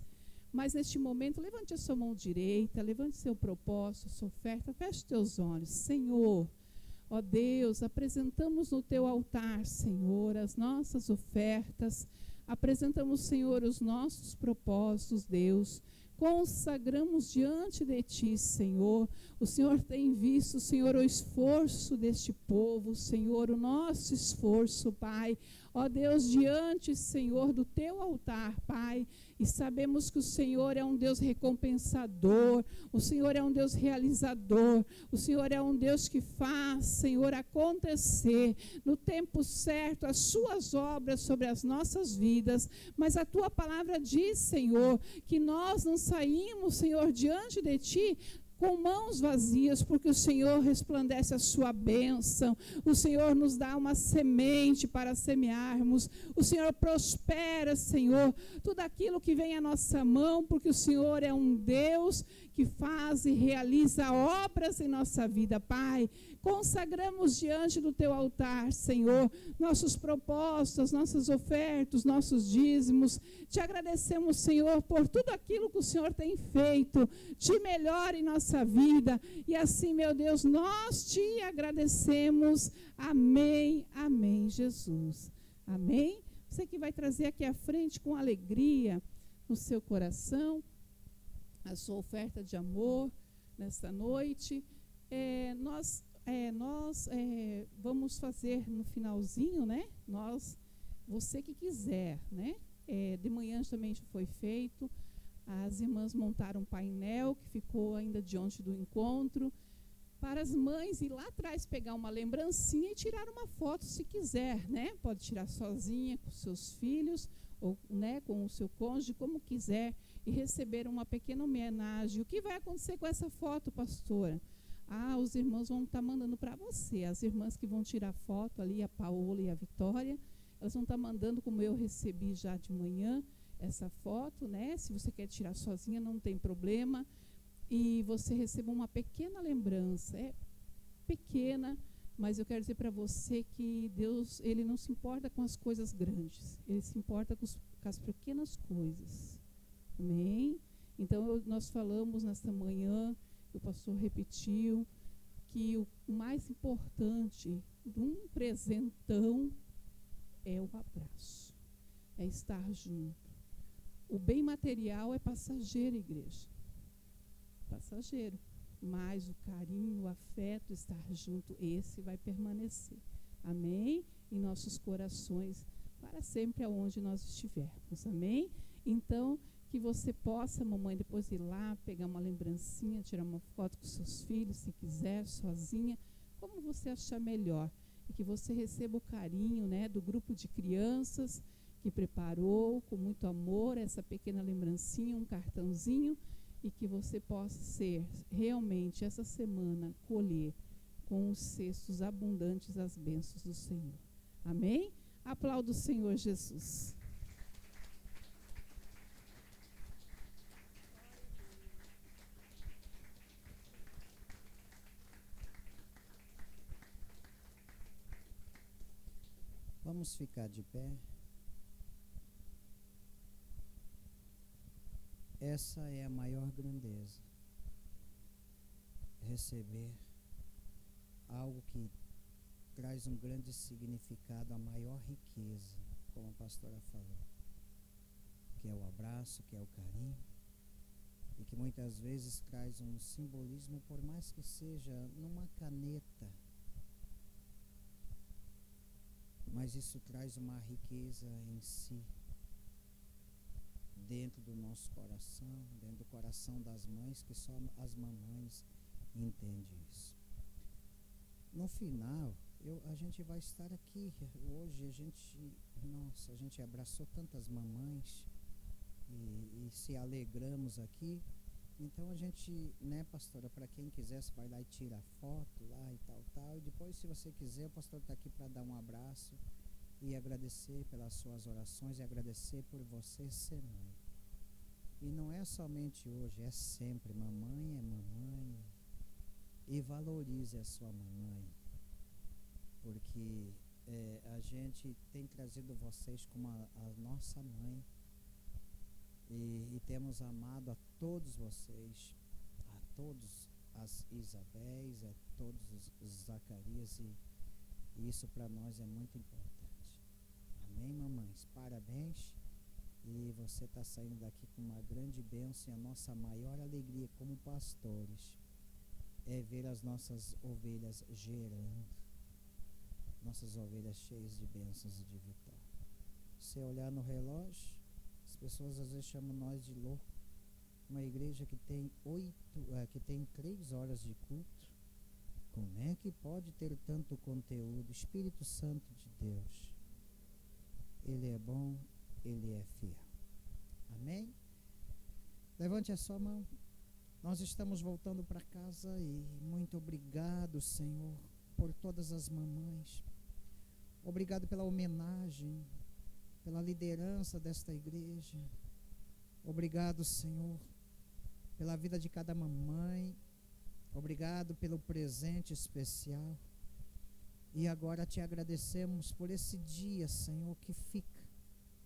Mas neste momento, levante a sua mão direita, levante seu propósito, sua oferta, feche teus olhos. Senhor, ó Deus, apresentamos no teu altar, Senhor, as nossas ofertas, apresentamos, Senhor, os nossos propósitos, Deus. Consagramos diante de Ti, Senhor. O Senhor tem visto, Senhor, o esforço deste povo, Senhor, o nosso esforço, Pai. Ó Deus, diante, Senhor, do Teu altar, Pai. E sabemos que o Senhor é um Deus recompensador, o Senhor é um Deus realizador, o Senhor é um Deus que faz, Senhor, acontecer no tempo certo as suas obras sobre as nossas vidas. Mas a Tua palavra diz, Senhor, que nós não saímos, Senhor, diante de Ti com mãos vazias, porque o Senhor resplandece a sua bênção, o Senhor nos dá uma semente para semearmos, o Senhor prospera, Senhor, tudo aquilo que vem à nossa mão, porque o Senhor é um Deus que faz e realiza obras em nossa vida, Pai. Consagramos diante do Teu altar, Senhor, nossos propósitos, nossas ofertas, nossos dízimos. Te agradecemos, Senhor, por tudo aquilo que o Senhor tem feito de melhor em nossa vida. E assim, meu Deus, nós Te agradecemos. Amém, amém, Jesus. Amém? Você que vai trazer aqui à frente com alegria no seu coração a sua oferta de amor nesta noite. Nós vamos fazer no finalzinho, né? Você que quiser, né? De manhã também foi feito. As irmãs montaram um painel que ficou ainda diante do encontro, para as mães ir lá atrás pegar uma lembrancinha e tirar uma foto se quiser, né? Pode tirar sozinha, com seus filhos, ou, né, com o seu cônjuge, como quiser, e receber uma pequena homenagem. O que vai acontecer com essa foto, pastora? Os irmãos vão estar mandando para você. As irmãs que vão tirar foto ali, a Paola e a Vitória, elas vão estar mandando, como eu recebi já de manhã, essa foto, né? Se você quer tirar sozinha, não tem problema. E você receba uma pequena lembrança. É pequena, mas eu quero dizer para você que Deus, Ele não se importa com as coisas grandes. Ele se importa com as pequenas coisas. Amém? Então, nós falamos nesta manhã, o pastor repetiu, que o mais importante de um presentão é o abraço, é estar junto. O bem material é passageiro, igreja. Passageiro. Mas o carinho, o afeto, estar junto, esse vai permanecer. Amém? Em nossos corações, para sempre aonde nós estivermos. Amém? Então, que você possa, mamãe, depois ir lá, pegar uma lembrancinha, tirar uma foto com seus filhos, se quiser, sozinha, como você achar melhor. E que você receba o carinho, né, do grupo de crianças que preparou com muito amor essa pequena lembrancinha, um cartãozinho, e que você possa ser realmente essa semana colher com os cestos abundantes as bênçãos do Senhor. Amém? Aplauda o Senhor Jesus. Vamos ficar de pé. Essa é a maior grandeza. Receber algo que traz um grande significado, a maior riqueza, como a pastora falou, que é o abraço, que é o carinho, e que muitas vezes traz um simbolismo, por mais que seja numa caneta, mas isso traz uma riqueza em si, dentro do nosso coração, dentro do coração das mães, que só as mamães entendem isso. No final, a gente vai estar aqui. Hoje a gente abraçou tantas mamães e se alegramos aqui. Então a gente, né, pastora, para quem quiser, você vai lá e tira a foto lá e tal. E depois, se você quiser, o pastor está aqui para dar um abraço e agradecer pelas suas orações e agradecer por você ser mãe. E não é somente hoje, é sempre. Mamãe é mamãe. E valorize a sua mamãe, porque a gente tem trazido vocês como a nossa mãe. E temos amado a todos vocês, a todos as Isabéis, a todos os Zacarias, e isso para nós é muito importante. Amém, mamães? Parabéns. E você está saindo daqui com uma grande bênção, e a nossa maior alegria como pastores é ver as nossas ovelhas gerando, nossas ovelhas cheias de bênçãos e de vitória. Se olhar no relógio, as pessoas às vezes chamam nós de louco. Uma igreja que tem 3 horas de culto, como é que pode ter tanto conteúdo? Espírito Santo de Deus, Ele é bom, Ele é fiel. Amém? Levante a sua mão. Nós estamos voltando para casa e muito obrigado, Senhor, por todas as mamães. Obrigado pela homenagem, pela liderança desta igreja. Obrigado, Senhor, pela vida de cada mamãe. Obrigado pelo presente especial. E agora te agradecemos por esse dia, Senhor, que fica,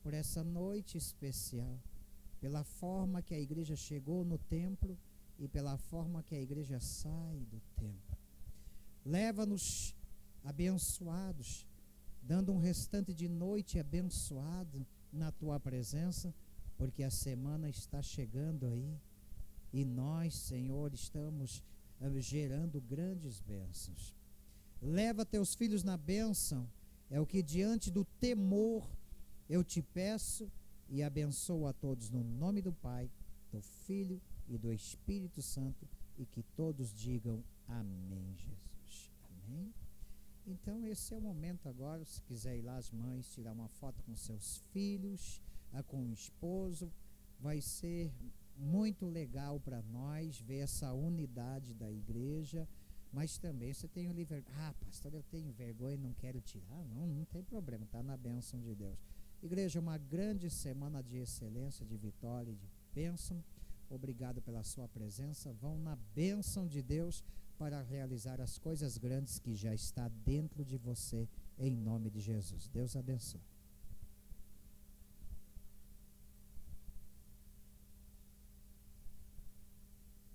por essa noite especial, pela forma que a igreja chegou no templo e pela forma que a igreja sai do templo. Leva-nos abençoados, dando um restante de noite abençoado na tua presença, porque a semana está chegando aí e nós, Senhor, estamos gerando grandes bênçãos. Leva teus filhos na bênção, é o que diante do temor eu te peço, e abençoo a todos no nome do Pai, do Filho e do Espírito Santo, e que todos digam amém, Jesus. Amém? Então esse é o momento agora, se quiser ir lá as mães, tirar uma foto com seus filhos, com o esposo, vai ser muito legal para nós ver essa unidade da igreja. Mas também você tem o livre. Pastor, eu tenho vergonha e não quero tirar. Não tem problema, está na bênção de Deus. Igreja, uma grande semana de excelência, de vitória e de bênção. Obrigado pela sua presença. Vão na bênção de Deus para realizar as coisas grandes que já está dentro de você, em nome de Jesus. Deus abençoe.